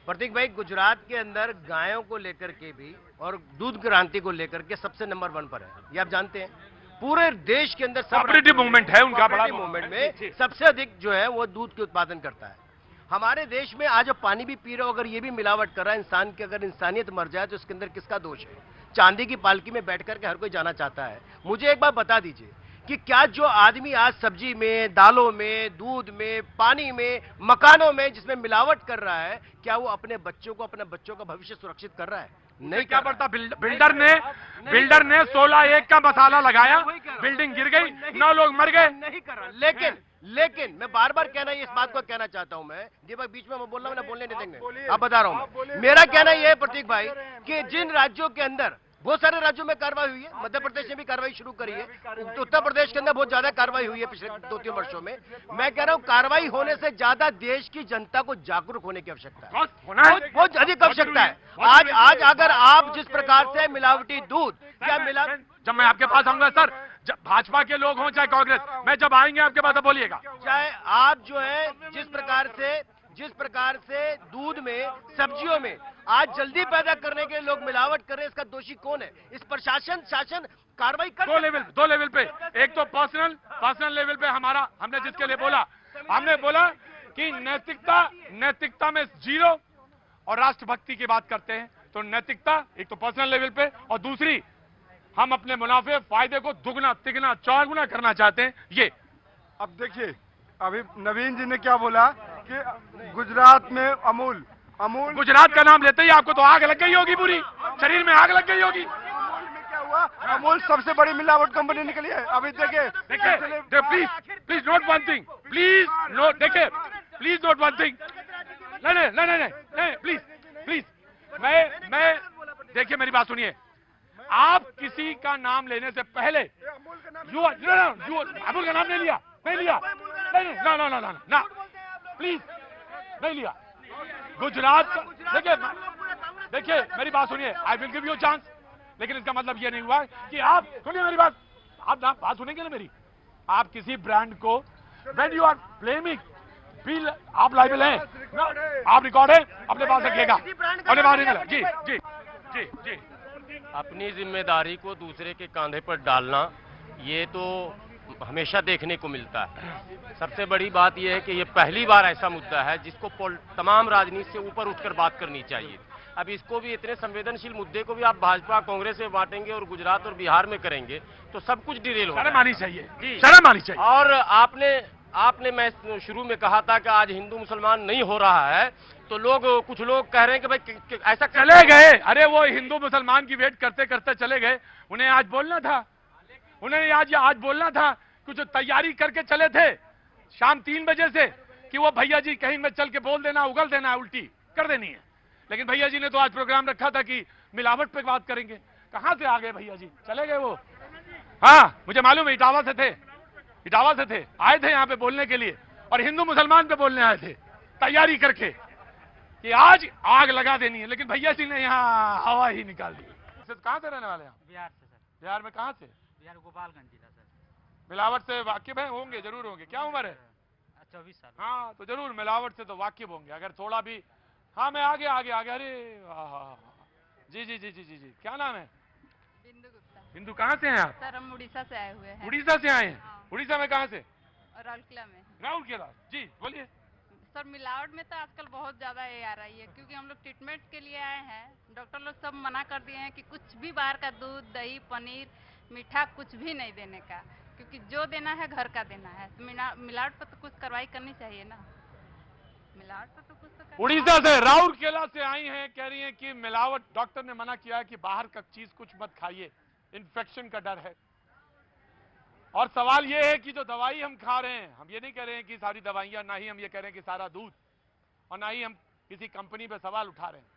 प्रतीक भाई, गुजरात के अंदर गायों को लेकर के भी और दूध क्रांति को लेकर के सबसे नंबर 1 पर है, ये आप जानते हैं। पूरे देश के अंदर कोऑपरेटिव मूवमेंट है उनका, बड़ा मूवमेंट में सबसे अधिक जो है वो दूध के उत्पादन करता है। हमारे देश में आज पानी भी पी रहे हो, अगर ये भी मिलावट कर रहा है, इंसान की अगर इंसानियत मर जाए तो इसके अंदर किसका दोष है? चांदी की पालकी में बैठ करके हर कोई जाना चाहता है। मुझे एक बात बता दीजिए कि क्या जो आदमी आज सब्जी में, दालों में, दूध में, पानी में, मकानों में जिसमें मिलावट कर रहा है, क्या वो अपने बच्चों का भविष्य सुरक्षित कर रहा है? नहीं। क्या पड़ता? बिल्डर ने 16 का मसाला लगाया, बिल्डिंग गिर गई, 9 लोग मर गए। नहीं कर रहा, लेकिन मैं बार बार कहना इस बात को कहना चाहता हूं मैं, दीपक बीच में मैं बोल रहा हूं, ना बोलने नहीं देंगे। अब बता रहा हूं, मेरा कहना यह है प्रतीक भाई कि जिन राज्यों के अंदर बहुत सारे राज्यों में कार्रवाई हुई है, मध्य प्रदेश ने भी कार्रवाई शुरू करी है, उत्तर प्रदेश के अंदर बहुत ज्यादा कार्रवाई हुई है पिछले 2-3 वर्षों में। मैं कह रहा हूं कार्रवाई होने से ज्यादा देश की जनता को जागरूक होने की आवश्यकता है, बहुत अधिक आवश्यकता है। आज अगर आप जिस प्रकार से मिलावटी दूध या जब मैं आपके पास आऊंगा सर, जब भाजपा के लोग हों चाहे कांग्रेस, मैं जब आएंगे आपके पास बोलिएगा, चाहे आप जो है जिस प्रकार से दूध में, सब्जियों में आज जल्दी पैदा करने के लोग मिलावट कर रहे हैं, इसका दोषी कौन है? इस प्रशासन शासन कार्रवाई कर दो लेवल पे। एक तो पर्सनल लेवल पे हमने जिसके लिए बोला, हमने बोला कि नैतिकता में 0 और राष्ट्रभक्ति की बात करते हैं, तो नैतिकता एक तो पर्सनल लेवल पे, और दूसरी हम अपने मुनाफे फायदे को दुगना तिगना 4 गुना करना चाहते हैं। ये अब देखिए, अभी नवीन जी ने क्या बोला कि गुजरात में अमूल गुजरात का नाम लेते ही आपको तो आग लग गई होगी, पूरी शरीर में आग लग गई होगी। क्या हुआ? अमूल सबसे बड़ी मिलावट कंपनी निकली है। अभी देखिए please note one thing, please note one thing. नहीं प्लीज मैं देखिए, मेरी बात सुनिए। आप किसी का नाम लेने से पहले अमूल का नाम नहीं लिया, ना प्लीज नहीं लिया। गुजरात का देखिए मेरी बात सुनिए, I will give you chance, लेकिन इसका मतलब ये नहीं हुआ कि आप सुनिए मेरी बात, आप बात सुनेंगे ना मेरी। आप किसी ब्रांड को व्हेन यू आर ब्लेमिंग, आप लाइबल हैं, आप रिकॉर्ड है अपने पास रखिएगा, अपने पास रखिएगा। जी अपनी जिम्मेदारी को दूसरे के कांधे पर डालना, ये तो हमेशा देखने को मिलता है। सबसे बड़ी बात यह है कि ये पहली बार ऐसा मुद्दा है जिसको तमाम राजनीति से ऊपर उठकर बात करनी चाहिए। अब इसको भी, इतने संवेदनशील मुद्दे को भी आप भाजपा कांग्रेस में बांटेंगे और गुजरात और बिहार में करेंगे तो सब कुछ डिरेल होगा। शर्म आनी चाहिए, शर्म आनी चाहिए। और आपने मैं शुरू में कहा था कि आज हिंदू मुसलमान नहीं हो रहा है, तो कुछ लोग कह रहे हैं कि भाई ऐसा चले गए। अरे वो हिंदू मुसलमान की वेट करते करते चले गए, उन्हें आज बोलना था, आज बोलना था। कुछ तैयारी करके चले थे शाम 3 बजे से कि वो भैया जी कहीं में चल के बोल देना, उगल देना, उल्टी कर देनी है। लेकिन भैया जी ने तो आज प्रोग्राम रखा था कि मिलावट पे बात करेंगे। कहां से आ गए भैया जी? चले गए वो। हाँ मुझे मालूम है, इटावा से थे, आए थे यहाँ पे बोलने के लिए, और हिंदू मुसलमान पे बोलने आए थे तैयारी करके कि आज आग लगा देनी है। लेकिन भैया जी ने यहाँ हवा ही निकाल दी। कहां से रहने वाले हैं? बिहार से सर। बिहार में कहां से? बिहार गोपालगंज जिला सर। मिलावट से वाकिफ हैं? होंगे, जरूर होंगे। क्या उम्र है? 24 साल। हाँ तो जरूर मिलावट से तो वाकिफ होंगे। अगर थोड़ा भी, हाँ मैं आगे। अरे जी क्या नाम है? बिंदु गुप्ता। बिंदु कहाँ से हैं आप? सर हम उड़ीसा से आए हुए हैं। उड़ीसा से आए हैं? उड़ीसा में कहाँ से? राउरकेला में। राउरकेला, जी बोलिए। सर मिलावट में तो आजकल बहुत ज्यादा ये आ रही है, क्योंकि हम लोग ट्रीटमेंट के लिए आए हैं, डॉक्टर लोग सब मना कर दिए हैं कि कुछ भी बाहर का दूध, दही, पनीर, मीठा कुछ भी नहीं देने का, क्योंकि जो देना है घर का देना है। तो मिलावट पर तो कुछ कार्रवाई करनी चाहिए ना। मिलावट पर तो कुछ तो उड़ीसा से, राउरकेला से आई हैं, कह रही हैं कि मिलावट, डॉक्टर ने मना किया है कि बाहर का चीज कुछ मत खाइए, इन्फेक्शन का डर है। और सवाल ये है कि जो दवाई हम खा रहे हैं, हम ये नहीं कह रहे हैं कि सारी दवाइयां, ना ही हम ये कह रहे हैं कि सारा दूध, और ना ही हम किसी कंपनी पे सवाल उठा रहे हैं,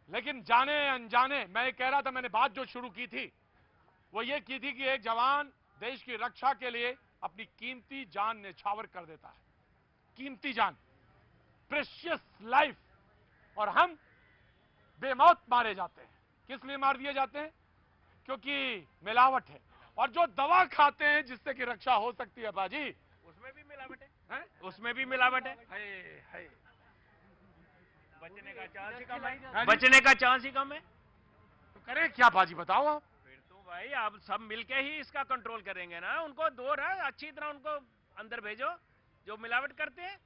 लेकिन जाने अनजाने मैं कह रहा था, मैंने बात जो शुरू की थी वो ये की थी कि एक जवान देश की रक्षा के लिए अपनी कीमती जान न्यौछावर कर देता है, कीमती जान, प्रेशियस लाइफ, और हम बेमौत मारे जाते हैं। किस लिए मार दिए जाते हैं? क्योंकि मिलावट है। और जो दवा खाते हैं जिससे कि रक्षा हो सकती है बाजी, उसमें भी मिलावट है, उसमें भी मिलावट है। बचने का चांस ही कम है, बचने का चांस ही कम है। तो करें क्या बाजी, बताओ आप। फिर तो भाई आप सब मिलके ही इसका कंट्रोल करेंगे ना। उनको दो अच्छी तरह उनको अंदर भेजो जो मिलावट करते हैं।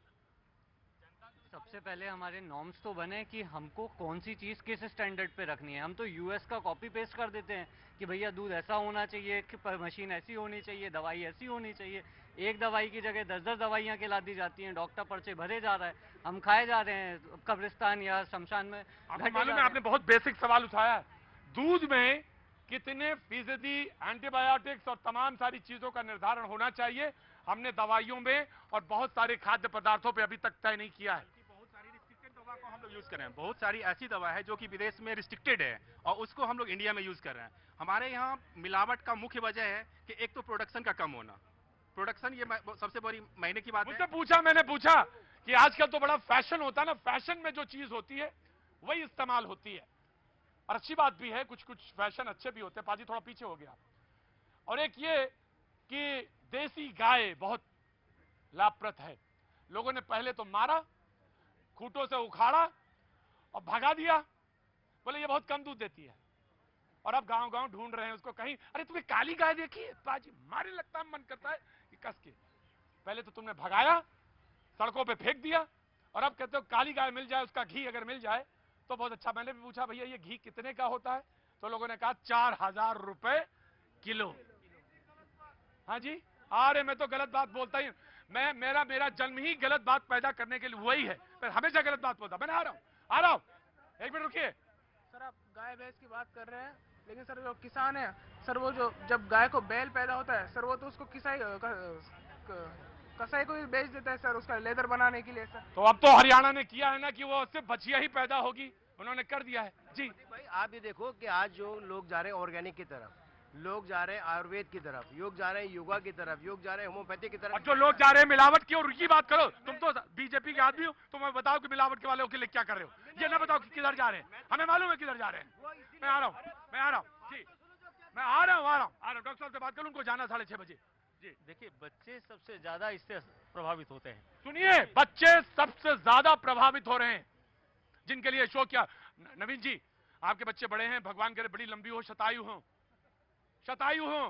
सबसे पहले हमारे नॉर्म्स तो बने कि हमको कौन सी चीज़ किस स्टैंडर्ड पे रखनी है। हम तो यूएस का कॉपी पेस्ट कर देते हैं कि भैया दूध ऐसा होना चाहिए, कि मशीन ऐसी होनी चाहिए, दवाई ऐसी होनी चाहिए। एक दवाई की जगह 10-10 दवाइयाँ खिला दी जाती हैं, डॉक्टर पर्चे भरे जा रहा है, हम खाए जा रहे हैं कब्रिस्तान या शमशान में। आपको मालूम है, आपने बहुत बेसिक सवाल उठाया। दूध में कितने फीसदी एंटीबायोटिक्स और तमाम सारी चीजों का निर्धारण होना चाहिए, हमने दवाइयों में और बहुत सारे खाद्य पदार्थों पे अभी तक तय नहीं किया है। बहुत सारी रिस्ट्रिक्टेड दवा को हम लोग यूज कर रहे हैं, बहुत सारी ऐसी दवा है जो कि विदेश में रिस्ट्रिक्टेड है और उसको हम लोग इंडिया में यूज कर रहे हैं। हमारे यहाँ मिलावट का मुख्य वजह है कि एक तो प्रोडक्शन का कम होना, प्रोडक्शन ये सबसे बड़ी महीने की बात है। मैंने पूछा कि आजकल तो बड़ा फैशन होता है ना, फैशन में जो चीज होती है वही इस्तेमाल होती है, और अच्छी बात भी है, कुछ कुछ फैशन अच्छे भी होते हैं। पाजी थोड़ा पीछे हो गया। और एक ये कि देसी गाय बहुत लाभप्रद है। लोगों ने पहले तो मारा, खूंटों से उखाड़ा और भगा दिया, बोले ये बहुत कम दूध देती है, और अब गांव गांव ढूंढ रहे हैं उसको कहीं। अरे तुम्हें काली गाय देखी है? पाजी मारे लगता है, मन करता है कि कस के। पहले तो तुमने भगाया, सड़कों पे फेंक दिया, और अब कहते हो काली गाय मिल जाए, उसका घी अगर मिल जाए तो बहुत अच्छा। मैंने भी पूछा भैया ये घी कितने का होता है, तो लोगों ने कहा 4000 रुपए किलो। हाँ जी, अरे मैं तो गलत बात बोलता ही, मेरा जन्म ही गलत बात पैदा करने के लिए हुआ ही है, पर हमेशा गलत बात बोलता। मैंने आ रहा हूं, एक मिनट रुकिए। सर आप गाय भैंस की बात कर रहे हैं, लेकिन सर जो किसान है सर, वो जो जब गाय को बैल पैदा होता है सर, वो तो उसको कसाई को भी बेच देता है सर, उसका लेदर बनाने के लिए सर। तो अब तो हरियाणा ने किया है ना कि वो सिर्फ बछिया ही पैदा होगी, उन्होंने कर दिया है जी। भाई आप ये देखो कि आज जो लोग जा रहे हैं ऑर्गेनिक की तरफ, लोग जा रहे हैं आयुर्वेद की तरफ, योग जा रहे हैं योगा की तरफ, योग जा रहे हैं होम्योपैथी की तरफ, और जो लोग जा रहे हैं मिलावट की और की बात करो। तुम तो बीजेपी के आदमी हो, तुम बताओ कि मिलावट के वालों के लिए क्या कर रहे हो, ये ना बताओ कि किधर जा रहे हैं। हमें मालूम है किधर जा रहे हैं। मैं आ रहा हूँ जी, मैं आ रहा हूँ। डॉक्टर साहब से बात करूँ, उनको जाना 6:30 बजे जी। देखिए बच्चे सबसे ज्यादा इससे प्रभावित होते हैं। सुनिए, बच्चे सबसे ज्यादा प्रभावित हो रहे हैं, जिनके लिए शो क्या। नवीन जी, आपके बच्चे बड़े हैं, भगवान करे बड़ी लंबी हो, शतायु हो,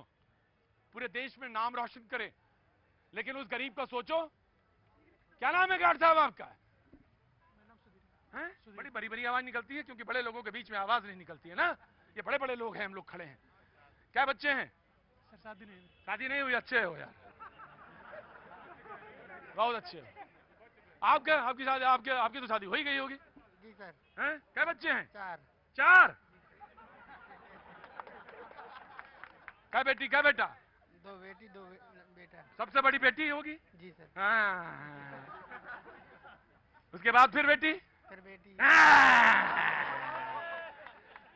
पूरे देश में नाम रोशन करे। लेकिन उस गरीब का सोचो, क्या नाम है गार्ड साहब आपका? बड़ी बड़ी बड़ी आवाज निकलती है, क्योंकि बड़े लोगों के बीच में आवाज नहीं निकलती है ना। ये बड़े बड़े लोग हैं, हम लोग खड़े हैं। क्या बच्चे हैं? सर शादी नहीं हुई, अच्छे हो यार, बहुत अच्छे हो। आपकी तो शादी हो ही गई होगी जी सर। हैं? क्या बच्चे हैं? 4। क्या बेटी क्या बेटा? 2 बेटी 2 बेटा। सबसे बड़ी बेटी होगी जी सर। हाँ। उसके बाद फिर बेटी, फिर बेटी,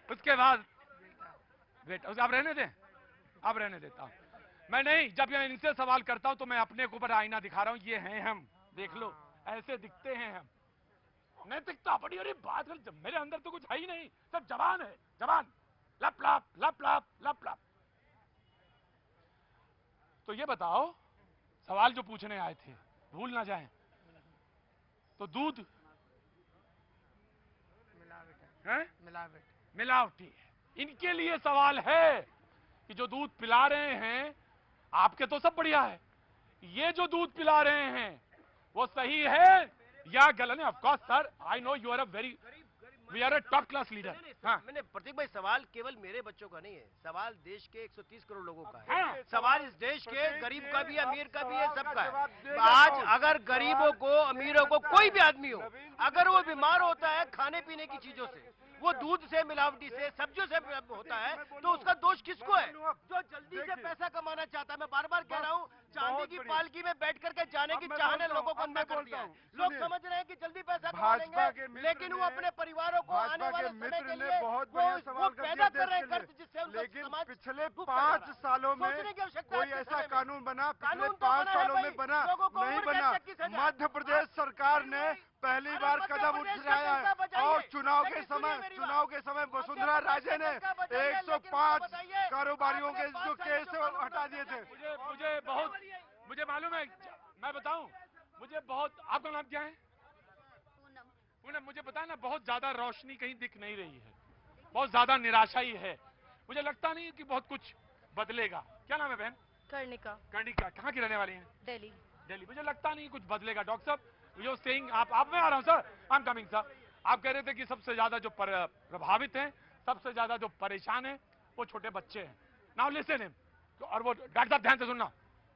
उसके बाद बेटा। अब रहने देता हूं मैं। नहीं, जब मैं इनसे सवाल करता हूं तो मैं अपने के ऊपर आईना दिखा रहा हूं, ये हैं हम, देख लो ऐसे दिखते हैं हम। नैतिकता बड़ी, अरे बात कर, मेरे अंदर तो कुछ है ही नहीं, सब जवान है, जवान लप लप लप लप लप लप। तो ये बताओ, सवाल जो पूछने आए थे भूल ना जाएं, तो दूध मिलावटी है। इनके लिए सवाल है कि जो दूध पिला रहे हैं, आपके तो सब बढ़िया है, ये जो दूध पिला रहे हैं वो सही है या गलत है? Of course sir, I know you are a very, we are a top class leader. हाँ। मैंने प्रतीक भाई, सवाल केवल मेरे बच्चों का नहीं है, सवाल देश के 130 करोड़ लोगों का है। हाँ। सवाल इस देश के गरीब का भी, अमीर का भी है, सबका है। आज अगर गरीबों को, अमीरों को, कोई भी आदमी हो, अगर वो बीमार होता है खाने पीने की चीजों से, वो दूध से, मिलावटी से, सब्जियों से होता है, तो उसका दोष किसको है? जो जल्दी से पैसा कमाना चाहता है। मैं बार बार कह रहा हूँ, चांदी की पालकी में बैठ करके जाने की चाहने लोगों को अंधा कर दिया है। लोग समझ रहे हैं कि जल्दी पैसा कमा लेंगे, लेकिन वो अपने परिवारों को आने वाले समय के लिए बहुत बढ़िया सवाल पैदा कर रहे हैं खर्च, जिससे लेकिन पिछले 5 सालों में कोई ऐसा कानून बना, पिछले 5 सालों में बना नहीं बना। मध्य प्रदेश सरकार ने पहली बार कदम उठाया है, और चुनाव के समय वसुंधरा राजे ने 105 कारोबारियों के जो केस हटा दिए थे। मुझे मालूम है, मैं बताऊं, मुझे बहुत, आपका नाम क्या है? पूनम। मुझे पता है ना, बहुत ज्यादा रोशनी कहीं दिख नहीं रही है, बहुत ज्यादा निराशा ही है। मुझे लगता नहीं कि बहुत कुछ बदलेगा। क्या नाम है बहन? कर्णिका। कर्णिका, कहाँ की रहने वाली हैं? दिल्ली। दिल्ली। मुझे लगता नहीं कुछ बदलेगा। डॉक्टर साहब यू सेइंग, आप मैं आ रहा हूं sir, I am coming sir. आप कह रहे थे कि सबसे ज्यादा जो प्रभावित हैं, सबसे ज्यादा जो परेशान हैं, वो छोटे बच्चे हैं। Now listen him. और वो डॉक्टर साहब ध्यान से सुनना।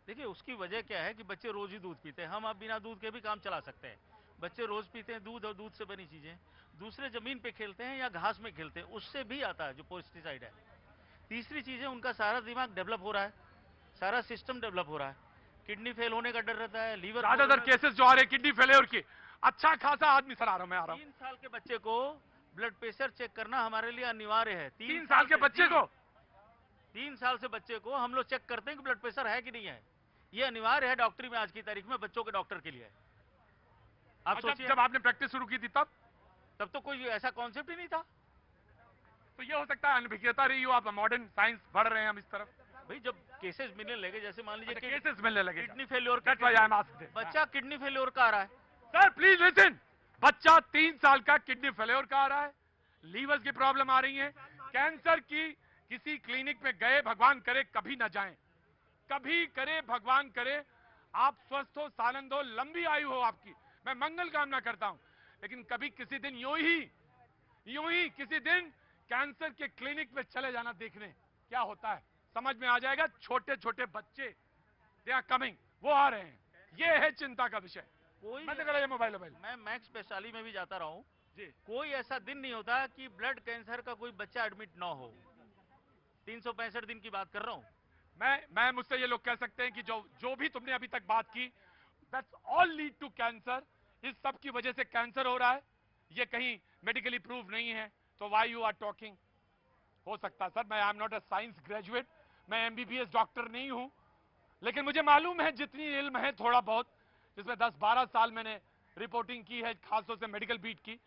देखिए उसकी वजह क्या है कि बच्चे रोज ही दूध पीते हैं, हम अब बिना दूध के भी काम चला सकते हैं। बच्चे रोज पीते हैं दूध और दूध से बनी चीजें। दूसरे जमीन पे खेलते हैं या घास में खेलते हैं, उससे भी आता है जो पेस्टिसाइड है। तीसरी चीज है उनका सारा दिमाग डेवलप हो रहा है, सारा सिस्टम डेवलप हो रहा है। किडनी फेल होने का डर रहता है, लीवर। ज्यादातर केसेस जो आ रहे किडनी फेलियर की, अच्छा खासा आदमी सर आ रहा हूं, मैं आ रहा हूं। 3 साल के बच्चे को ब्लड प्रेशर चेक करना हमारे लिए अनिवार्य है। 3 साल के बच्चे को 3 साल से बच्चे को हम लोग चेक करते हैं कि ब्लड प्रेशर है कि नहीं है। ये अनिवार्य है डॉक्टरी में आज की तारीख में, बच्चों के डॉक्टर के लिए। आप सोचिए जब आपने प्रैक्टिस शुरू की थी तब तो कोई ऐसा कॉन्सेप्ट ही नहीं था। तो ये हो सकता है अनभिज्ञता रही हो, आप मॉडर्न साइंस बढ़ रहे हैं हम इस तरफ। भाई जब केसेस मिलने लगे, जैसे मान लीजिए केसेस मिलने लगे, किडनी फेलियर, बच्चा किडनी फेलियर का आ रहा है। सर प्लीज लिसन, बच्चा 3 साल का किडनी फेलियर का आ रहा है, लीवर की प्रॉब्लम आ रही है, कैंसर की। किसी क्लिनिक में गए, भगवान करे कभी ना जाएं, कभी करे भगवान करे आप स्वस्थ हो, सानंद हो, लंबी आयु हो आपकी, मैं मंगल कामना करता हूं। लेकिन कभी किसी दिन यूं ही किसी दिन कैंसर के क्लिनिक में चले जाना, देखने क्या होता है, समझ में आ जाएगा। छोटे छोटे बच्चे दे आर कमिंग, वो आ रहे हैं, ये है चिंता का विषय। मैं तो ये मोबाइल मैं मैक्स वैशाली में भी जाता रहा हूं जी, कोई ऐसा दिन नहीं होता कि ब्लड कैंसर का कोई बच्चा एडमिट ना हो। 365 दिन की बात कर रहा हूं मैं। मुझसे ये लोग कह सकते हैं कि जो भी तुमने अभी तक बात की, that's all lead to cancer. इस सब की वजह से कैंसर हो रहा है, ये कहीं मेडिकली प्रूव नहीं है, तो व्हाई यू आर टॉकिंग। हो सकता है सर, मैं आई am not a science graduate, मैं एमबीबीएस डॉक्टर नहीं हूं, लेकिन मुझे मालूम है जितनी इल्म है थोड़ा बहुत, जिसमें 10-12 साल मैंने रिपोर्टिंग की है, खासतौर से मेडिकल बीट की।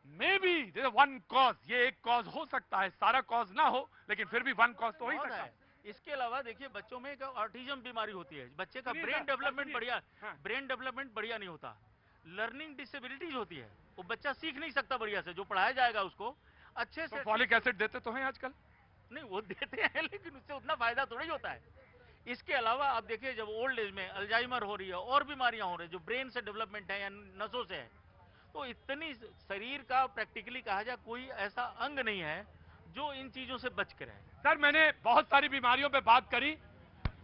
मे बी वन कॉज, ये एक कॉज हो सकता है, सारा कॉज ना हो, लेकिन फिर भी वन कॉज तो हो ही सकता है। इसके अलावा देखिए बच्चों में एक ऑटिज्म बीमारी होती है, बच्चे का ब्रेन डेवलपमेंट बढ़िया नहीं होता। लर्निंग डिसेबिलिटीज होती है, वो बच्चा सीख नहीं सकता बढ़िया से, जो पढ़ाया जाएगा उसको अच्छे से। फॉलिक एसिड देते तो हैं आजकल? नहीं वो देते हैं, लेकिन उससे उतना फायदा थोड़ा ही होता है। इसके अलावा आप देखिए जब ओल्ड एज में अल्जाइमर हो रही है और बीमारियां हो रही है जो ब्रेन से डेवलपमेंट है या नसों से है, तो इतनी शरीर का प्रैक्टिकली कहा जाए कोई ऐसा अंग नहीं है जो इन चीजों से बच कर रहे। सर मैंने बहुत सारी बीमारियों पे बात करी,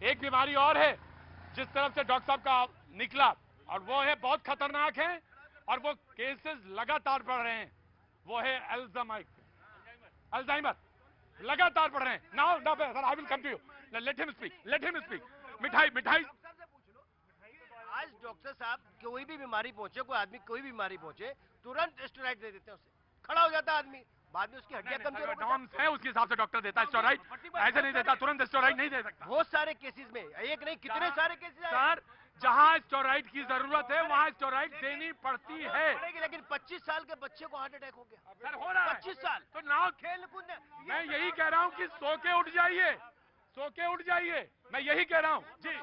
एक बीमारी और है जिस तरफ से डॉक्टर साहब का निकला, और वो है बहुत खतरनाक है, और वो केसेस लगातार बढ़ रहे हैं, वो है अल्जाइमर लगातार बढ़ रहे हैं। Now sir I will come to you, let him speak. मिठाई आज डॉक्टर साहब कोई भी बीमारी पहुंचे, कोई आदमी कोई भी बीमारी पहुंचे, तुरंत स्टेरॉइड दे देते हैं, उसे खड़ा हो जाता है आदमी, बाद में उसकी हड्डियां कमजोर हो नॉर्म्स है उसके हिसाब से डॉक्टर देता है स्टेरॉइड, ऐसे नहीं देता, तुरंत स्टेरॉइड नहीं दे सकता। बहुत सारे केसेस में, एक नहीं कितने सारे केसेस सर, जहां स्टेरॉइड की जरूरत है वहां स्टेरॉइड देनी पड़ती है। लेकिन 25 साल के बच्चे को हार्ट अटैक हो गया सर, हो रहा है 25 साल, तो नाउ खेल कूद। मैं यही कह रहा हूं कि सो के उठ जाइए, मैं यही कह रहा हूं जी।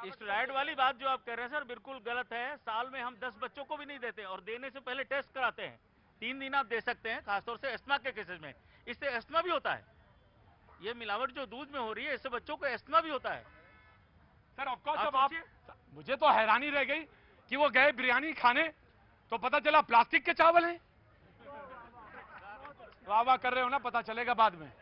स्टेरॉइड वाली बात जो आप कह रहे हैं सर बिल्कुल गलत है। साल में हम 10 बच्चों को भी नहीं देते, और देने से पहले टेस्ट कराते हैं। 3 दिन आप दे सकते हैं, खासतौर से एस्थमा के केसेस में, इससे एस्थमा भी होता है। ये मिलावट जो दूध में हो रही है इससे बच्चों को एस्थमा भी होता है। सर ऑफकोर्स, अब आप मुझे तो हैरानी रह गई कि वो गए बिरयानी खाने तो पता चला प्लास्टिक के चावल हैं। वाह कर रहे हो ना, पता चलेगा बाद में।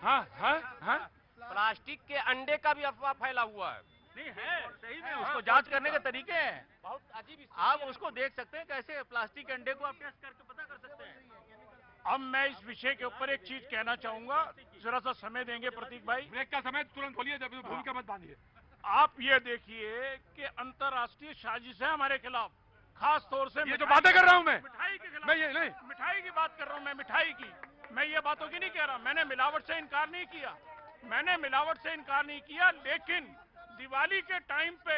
हाँ प्लास्टिक के अंडे का भी अफवाह फैला हुआ है। नहीं है, सही में उसको जांच करने के तरीके हैं, बहुत अजीब। आप उसको देख सकते हैं कैसे प्लास्टिक के अंडे को आप टेस्ट करके पता कर सकते हैं। अब मैं इस विषय के ऊपर एक चीज कहना चाहूंगा, जरा सा समय देंगे प्रतीक भाई। ब्रेक का समय तुरंत बोलिए, जब भूमिका मत बांधिए। आप ये देखिए कि अंतर्राष्ट्रीय साजिश है हमारे खिलाफ, खास तौर से ये जो बातें कर रहा हूं मिठाई के खिलाफ। मैं ये नहीं, मिठाई की बात कर रहा हूं, मैं मिठाई की, मैं ये बातों की नहीं कह रहा। मैंने मिलावट से इनकार नहीं किया, लेकिन दिवाली के टाइम पे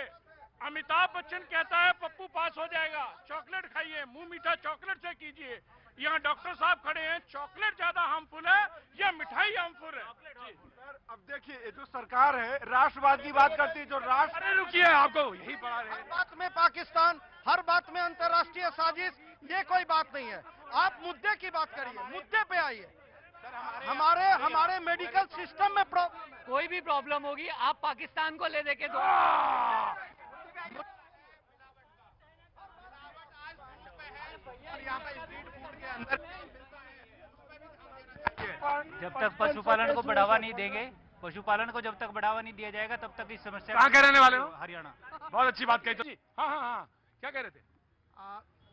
अमिताभ बच्चन कहता है पप्पू पास हो जाएगा, चॉकलेट खाइए, मुंह मीठा चॉकलेट से कीजिए। यहाँ डॉक्टर साहब खड़े हैं, चॉकलेट ज्यादा हार्मफुल है या मिठाई हार्मफुल है? सर अब देखिए, ये जो सरकार है राष्ट्रवाद की बात करती है, जो राष्ट्र। अरे रुकिए, आपको यही पढ़ा रहे हैं। हर बात में पाकिस्तान, हर बात में अंतर्राष्ट्रीय साजिश, ये कोई बात नहीं है। आप मुद्दे की बात करिए, मुद्दे पे आइए। हमारे मेडिकल सिस्टम में कोई भी प्रॉब्लम होगी आप पाकिस्तान को ले दे के दो। जब तक पशुपालन को बढ़ावा नहीं देंगे, पशुपालन को जब तक बढ़ावा नहीं दिया जाएगा तब तक इस समस्या। कहाँ के रहने वाले हो? हरियाणा। बहुत अच्छी बात कही। तो हाँ हाँ हाँ, क्या कह रहे थे?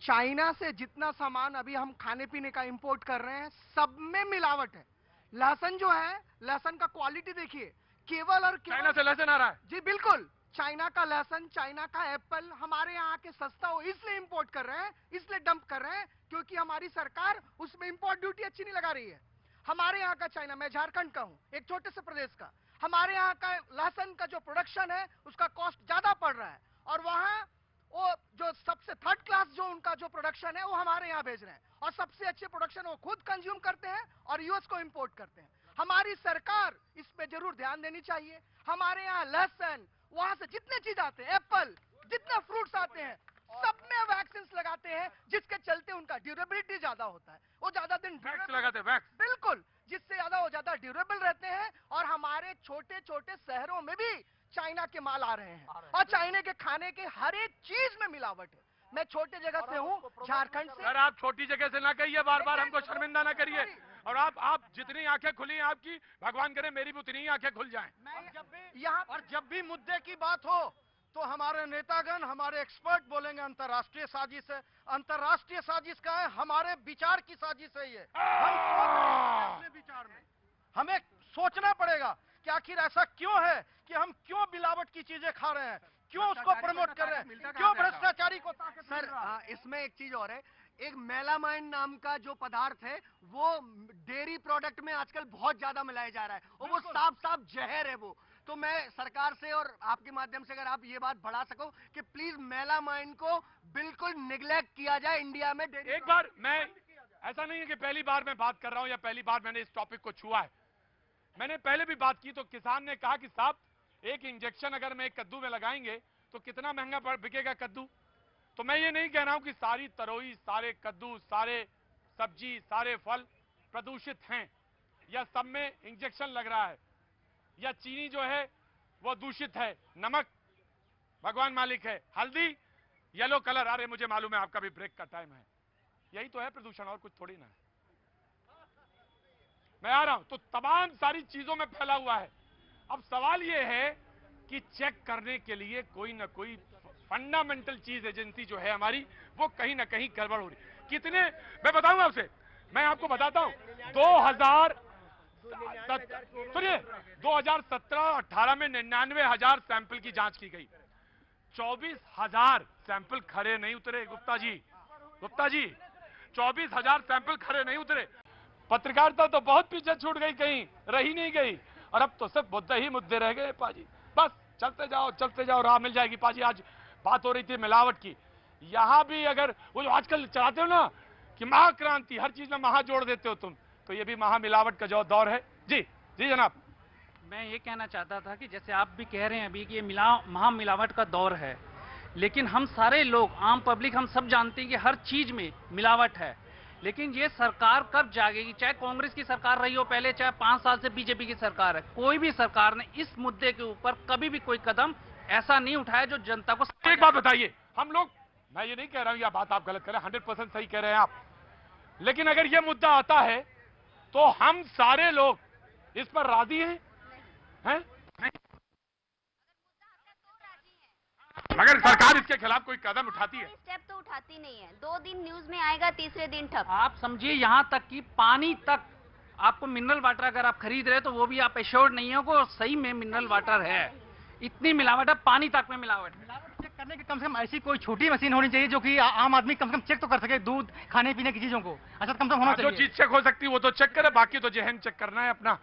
चाइना से जितना सामान अभी हम खाने पीने का इंपोर्ट कर रहे हैं, सब में मिलावट है। लहसुन जो है, लहसुन का क्वालिटी देखिए, केवल और केवल चाइना से लहसुन आ रहा है। जी बिल्कुल, चाइना का लहसुन, चाइना का एप्पल हमारे यहाँ के सस्ता हो इसलिए इंपोर्ट कर रहे हैं, इसलिए डंप कर रहे हैं क्योंकि हमारी सरकार उसमें इंपोर्ट ड्यूटी अच्छी नहीं लगा रही है। हमारे यहाँ का चाइना, मैं झारखंड का हूँ, एक छोटे से प्रदेश का, हमारे यहाँ का लहसुन का जो प्रोडक्शन है उसका कॉस्ट ज्यादा पड़ रहा है, और वहाँ वो जो सबसे थर्ड क्लास जो उनका जो प्रोडक्शन है वो हमारे यहाँ भेज रहे हैं, और सबसे अच्छे प्रोडक्शन वो खुद कंज्यूम करते हैं और यूएस को इंपोर्ट करते हैं। हमारी सरकार इस पे जरूर ध्यान देनी चाहिए। हमारे यहाँ लहसुन, वहां से जितने चीज आते हैं, एप्पल, जितने फ्रूट्स आते हैं, सब में वैक्सीन लगाते हैं, जिसके चलते उनका ड्यूरेबिलिटी ज्यादा होता है, वो ज्यादा दिन लगाते हैं। बिल्कुल, जिससे ज्यादा वो ज्यादा ड्यूरेबल रहते हैं। और हमारे छोटे छोटे शहरों में भी चाइना के माल आ रहे हैं, और चाइना के खाने के हर एक चीज में मिलावट है। मैं छोटे जगह से हूँ, झारखंड से। सर आप छोटी जगह से ना कहिए, बार बार हमको शर्मिंदा ना करिए। और आप जितनी आंखें खुली हैं आपकी, भगवान करे मेरी भी उतनी ही आंखें खुल जाएं। जब भी मुद्दे की बात हो तो हमारे नेतागण, हमारे एक्सपर्ट बोलेंगे अंतर्राष्ट्रीय साजिश है। अंतर्राष्ट्रीय साजिश का है, हमारे विचार की साजिश है ये। हम अपने विचार में हमें सोचना पड़ेगा कि आखिर ऐसा क्यों है कि हम क्यों मिलावट की चीजें खा रहे हैं, क्यों उसको प्रमोट कर रहे हैं, क्यों भ्रष्टाचारी को ताकत मिल रहा है। इसमें एक चीज और है, एक मेलामाइन नाम का जो पदार्थ है वो डेयरी प्रोडक्ट में आजकल बहुत ज्यादा मिलाया जा रहा है, और वो साफ साफ जहर है वो। तो मैं सरकार से और आपके माध्यम से अगर आप ये बात बढ़ा सको कि प्लीज मेलामाइन को बिल्कुल निगलेक्ट किया जाए इंडिया में। एक बार मैं, ऐसा नहीं है कि पहली बार मैं बात कर रहा हूं या पहली बार मैंने इस टॉपिक को छुआ है, मैंने पहले भी बात की। तो किसान ने कहा कि साहब एक इंजेक्शन अगर मैं एक कद्दू में लगाएंगे तो कितना महंगा बिकेगा कद्दू। तो मैं ये नहीं कह रहा हूं कि सारी तरोई, सारे कद्दू, सारे सब्जी, सारे फल प्रदूषित हैं या सब में इंजेक्शन लग रहा है, या चीनी जो है वो दूषित है, नमक भगवान मालिक है, हल्दी येलो कलर, अरे मुझे मालूम है आपका भी ब्रेक का टाइम है, यही तो है प्रदूषण और कुछ थोड़ी ना है। मैं आ रहा हूं। तो तमाम सारी चीजों में फैला हुआ है। अब सवाल यह है कि चेक करने के लिए कोई ना कोई फंडामेंटल चीज एजेंसी जो है हमारी, वो कहीं ना कहीं गड़बड़ हो रही। कितने, मैं बताऊंगा आपसे, मैं आपको बताता हूं, 2017-18 में 99,000 सैंपल की जांच की गई, 24,000 सैंपल खरे नहीं उतरे। गुप्ता जी 24,000 सैंपल खरे नहीं उतरे। पत्रकारिता तो बहुत पीछे छूट गई, कहीं रही नहीं गई, और अब तो सब मुद्दे ही मुद्दे रह गए पाजी। बस चलते जाओ, राह मिल जाएगी पाजी। आज बात हो रही थी मिलावट की, यहां भी अगर वो जो आजकल चलाते हो ना कि महाक्रांति, हर चीज में महा जोड़ देते हो तुम, तो ये भी महा मिलावट का जो दौर है। जी जनाब, मैं ये कहना चाहता था कि जैसे आप भी कह रहे हैं अभी कि ये महा मिलावट का दौर है, लेकिन हम सारे लोग, आम पब्लिक, हम सब जानते हैं कि हर चीज में मिलावट है। लेकिन ये सरकार कब जागेगी? चाहे कांग्रेस की सरकार रही हो पहले, चाहे 5 साल से बीजेपी की सरकार है, कोई भी सरकार ने इस मुद्दे के ऊपर कभी भी कोई कदम ऐसा नहीं उठाया जो जनता को। एक बात बताइए, हम लोग, मैं ये नहीं कह रहा हूं यह बात आप गलत कर रहे हैं, 100% सही कह रहे हैं आप, लेकिन अगर यह मुद्दा आता है तो हम सारे लोग इस पर राजी हैं? नहीं। मगर सरकार इसके खिलाफ कोई कदम उठाती है? स्टेप तो उठाती नहीं है। 2 दिन न्यूज में आएगा, तीसरे दिन ठप। आप समझिए यहाँ तक कि पानी तक, आपको मिनरल वाटर अगर आप खरीद रहे तो वो भी आप एश्योर्ड नहीं हो कि सही में मिनरल वाटर है। इतनी मिलावट है, पानी तक में मिलावट है। चेक करने की कम से कम ऐसी कोई छोटी मशीन होनी चाहिए जो कि आम आदमी कम से कम चेक तो कर सके, दूध, खाने पीने की चीजों को ऐसा कम से कम होना चाहिए। जो चीज चेक हो सकती है वो तो चेक करे, बाकी तो जहन चेक करना है अपना।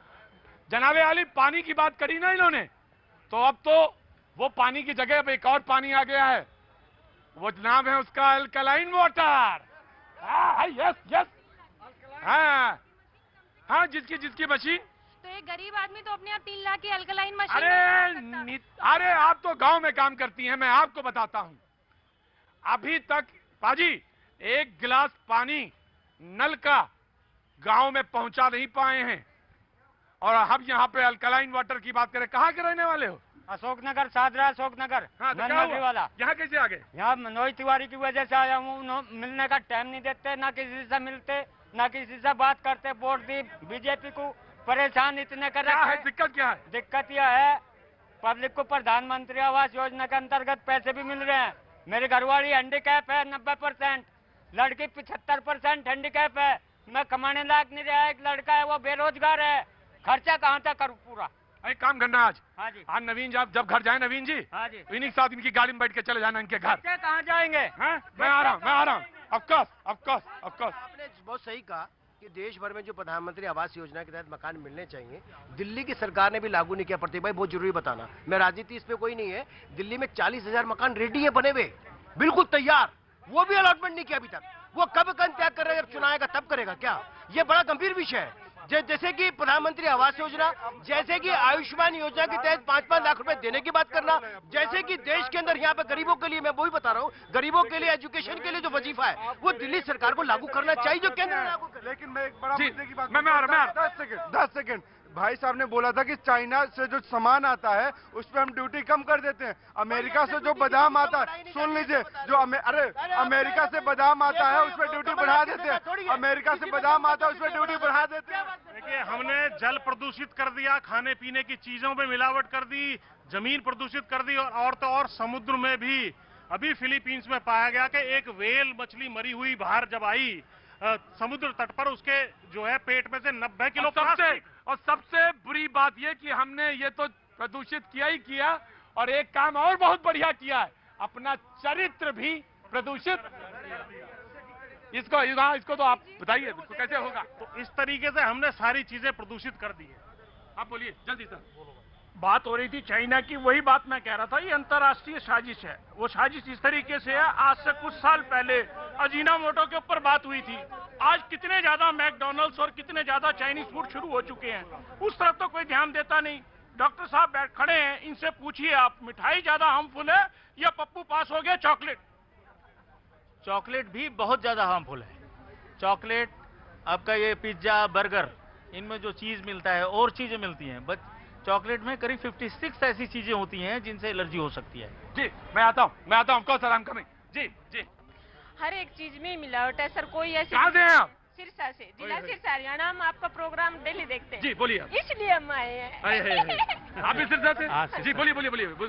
जनाबे आली, पानी की बात करी ना इन्होंने, तो अब तो वो पानी की जगह अब एक और पानी आ गया है, वो नाम है उसका अल्कलाइन वाटर। यस, हाँ, जिसकी मशीन। तो एक गरीब आदमी तो अपने आप 3 लाख की अल्कलाइन मशीन। अरे आप तो गांव में काम करती हैं, मैं आपको बताता हूं, अभी तक पाजी 1 गिलास पानी नल का गांव में पहुंचा नहीं पाए हैं। और हम यहाँ पे अल्कलाइन वाटर की बात करें, कहाँ के रहने वाले हो? अशोकनगर, सादरा अशोकनगर। हाँ, तो क्या हुआ? वाला। यहाँ कैसे आ गए? यहाँ मनोज तिवारी की वजह से आया हूँ। मिलने का टाइम नहीं देते, ना किसी से मिलते, ना किसी से बात करते। वोट दी बीजेपी को, परेशान इतने कर रखे। दिक्कत क्या है? दिक्कत यह है, पब्लिक को प्रधानमंत्री आवास योजना के अंतर्गत पैसे भी मिल रहे हैं। मेरी घरवाली हैंडीकैप है 90%, लड़की 75% हैंडीकैप है। मैं कमाने लायक नहीं रहा, एक लड़का है वो बेरोजगार है, खर्चा कहाँ तक करूँ पूरा? एक काम करना आज। हाँ जी। आज नवीन जब घर जाए नवीन जी, हाँ जी, इन्हीं के साथ इनकी गाड़ी में बैठ के चले जाना इनके घर। कहाँ जाएंगे? मैं आ रहा हूँ। ऑफकोर्स। आपने बहुत सही कहा कि देश भर में जो प्रधानमंत्री आवास योजना के तहत मकान मिलने चाहिए, दिल्ली की सरकार ने भी लागू नहीं किया। प्रतीक भाई बहुत जरूरी बताना, मैं राजनीति इस पे कोई नहीं है। दिल्ली में 40,000 मकान रेडी है, बने हुए, बिल्कुल तैयार, वो भी अलॉटमेंट नहीं किया अभी तक। वो कब त्याग कर रहा है? जब चुनाव आएगा तब करेगा क्या? ये बड़ा गंभीर विषय है। जैसे कि प्रधानमंत्री आवास योजना, जैसे कि आयुष्मान योजना के तहत 5-5 लाख रुपए देने की बात करना, जैसे कि देश के अंदर यहाँ पे गरीबों के लिए, मैं वही बता रहा हूँ, गरीबों के लिए एजुकेशन के लिए जो वजीफा है वो दिल्ली सरकार को लागू करना चाहिए, जो केंद्र ने लागू कर। लेकिन मैं एक बड़ा मुद्दे की बात, मैं 10 सेकंड। भाई साहब ने बोला था कि चाइना से जो सामान आता है उस पर हम ड्यूटी कम कर देते हैं। अमेरिका से जो बादाम आता है, सुन लीजिए, जो अमेरिका से बादाम आता है उस पर ड्यूटी बढ़ा देते हैं। अमेरिका से बादाम आता है उस पर ड्यूटी बढ़ा देते हैं। देखिए, हमने जल प्रदूषित कर दिया, खाने पीने की चीजों में मिलावट कर दी, जमीन प्रदूषित कर दी, और तो और समुद्र में भी। अभी फिलीपींस में पाया गया कि एक व्हेल मछली मरी हुई बाहर जब आई समुद्र तट पर, उसके जो है पेट में से 90 किलो प्लास्टिक। और सबसे बुरी बात यह कि हमने ये तो प्रदूषित किया ही किया, और एक काम और बहुत बढ़िया किया है, अपना चरित्र भी प्रदूषित। इसको तो आप बताइए, इसको कैसे होगा? तो इस तरीके से हमने सारी चीजें प्रदूषित कर दी है। आप बोलिए जल्दी सर। बात हो रही थी चाइना की, वही बात मैं कह रहा था, ये अंतर्राष्ट्रीय साजिश है। वो साजिश इस तरीके से है, आज से कुछ साल पहले अजीनामोटो के ऊपर बात हुई थी। आज कितने ज्यादा मैकडॉनल्ड्स और कितने ज्यादा चाइनीज फूड शुरू हो चुके हैं, उस तरफ तो कोई ध्यान देता नहीं। डॉक्टर साहब बैठ खड़े हैं, इनसे पूछिए आप, मिठाई ज्यादा हार्मफुल है या पप्पू पास हो गया चॉकलेट? चॉकलेट भी बहुत ज्यादा हार्मफुल है। चॉकलेट, आपका ये पिज्जा, बर्गर, इनमें जो चीज मिलता है और चीजें मिलती हैं, बट चॉकलेट में करीब 56 ऐसी चीजें होती हैं जिनसे एलर्जी हो सकती है। जी मैं आता हूँ कौन सर, कमिंग। जी हर एक चीज में मिलावट है सर। कोई ऐसी, कहाँ से हैं आप? सिरसा से, जिला सिरसा, हरियाणा। हम आपका प्रोग्राम डेली देखते हैं। जी बोलिए। इसलिए हम आए हैं। आप भी सिरसा से? जी बोलिए।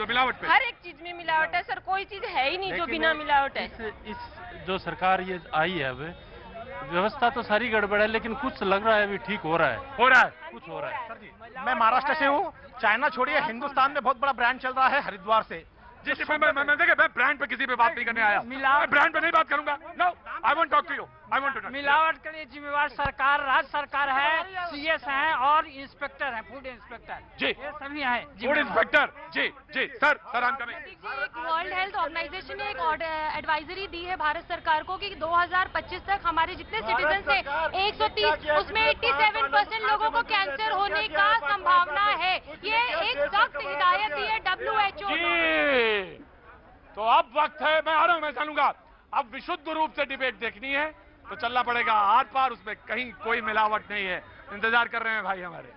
मिलावट पे हर एक चीज में मिलावट है सर, कोई चीज है ही नहीं जो बिना मिलावट है। इस जो सरकार ये आई है, अब व्यवस्था तो सारी गड़बड़ है, लेकिन कुछ लग रहा है अभी ठीक हो रहा है। कुछ हो रहा है। सर जी, मैं महाराष्ट्र से हूँ। चाइना छोड़िए, हिंदुस्तान में बहुत बड़ा ब्रांड चल रहा है हरिद्वार से। जी मैं देखिए, मैं ब्रांड पे किसी पे बात नहीं करने आया। मैं ब्रांड पे नहीं बात करूंगा। No, I want talk to you. मिलावट के लिए जिम्मेवार सरकार, राज्य सरकार है, सीएस हैं और इंस्पेक्टर हैं, फूड इंस्पेक्टर। जी, ये सभी हैं फूड इंस्पेक्टर। जी सर हम करें। एक वर्ल्ड हेल्थ ऑर्गेनाइजेशन ने एक एडवाइजरी दी है भारत सरकार को कि 2025 तक हमारे जितने सिटीजन है 130, उसमें 87% लोगों को कैंसर होने का संभावना है। ये एक सख्त हिदायत दी है WHO ने। तो अब वक्त है, मैं आ रहा हूं, मैं चलूंगा। अब विशुद्ध रूप से डिबेट देखनी है तो चलना पड़ेगा आर पार, उसमें कहीं कोई मिलावट नहीं है। इंतजार कर रहे हैं भाई हमारे।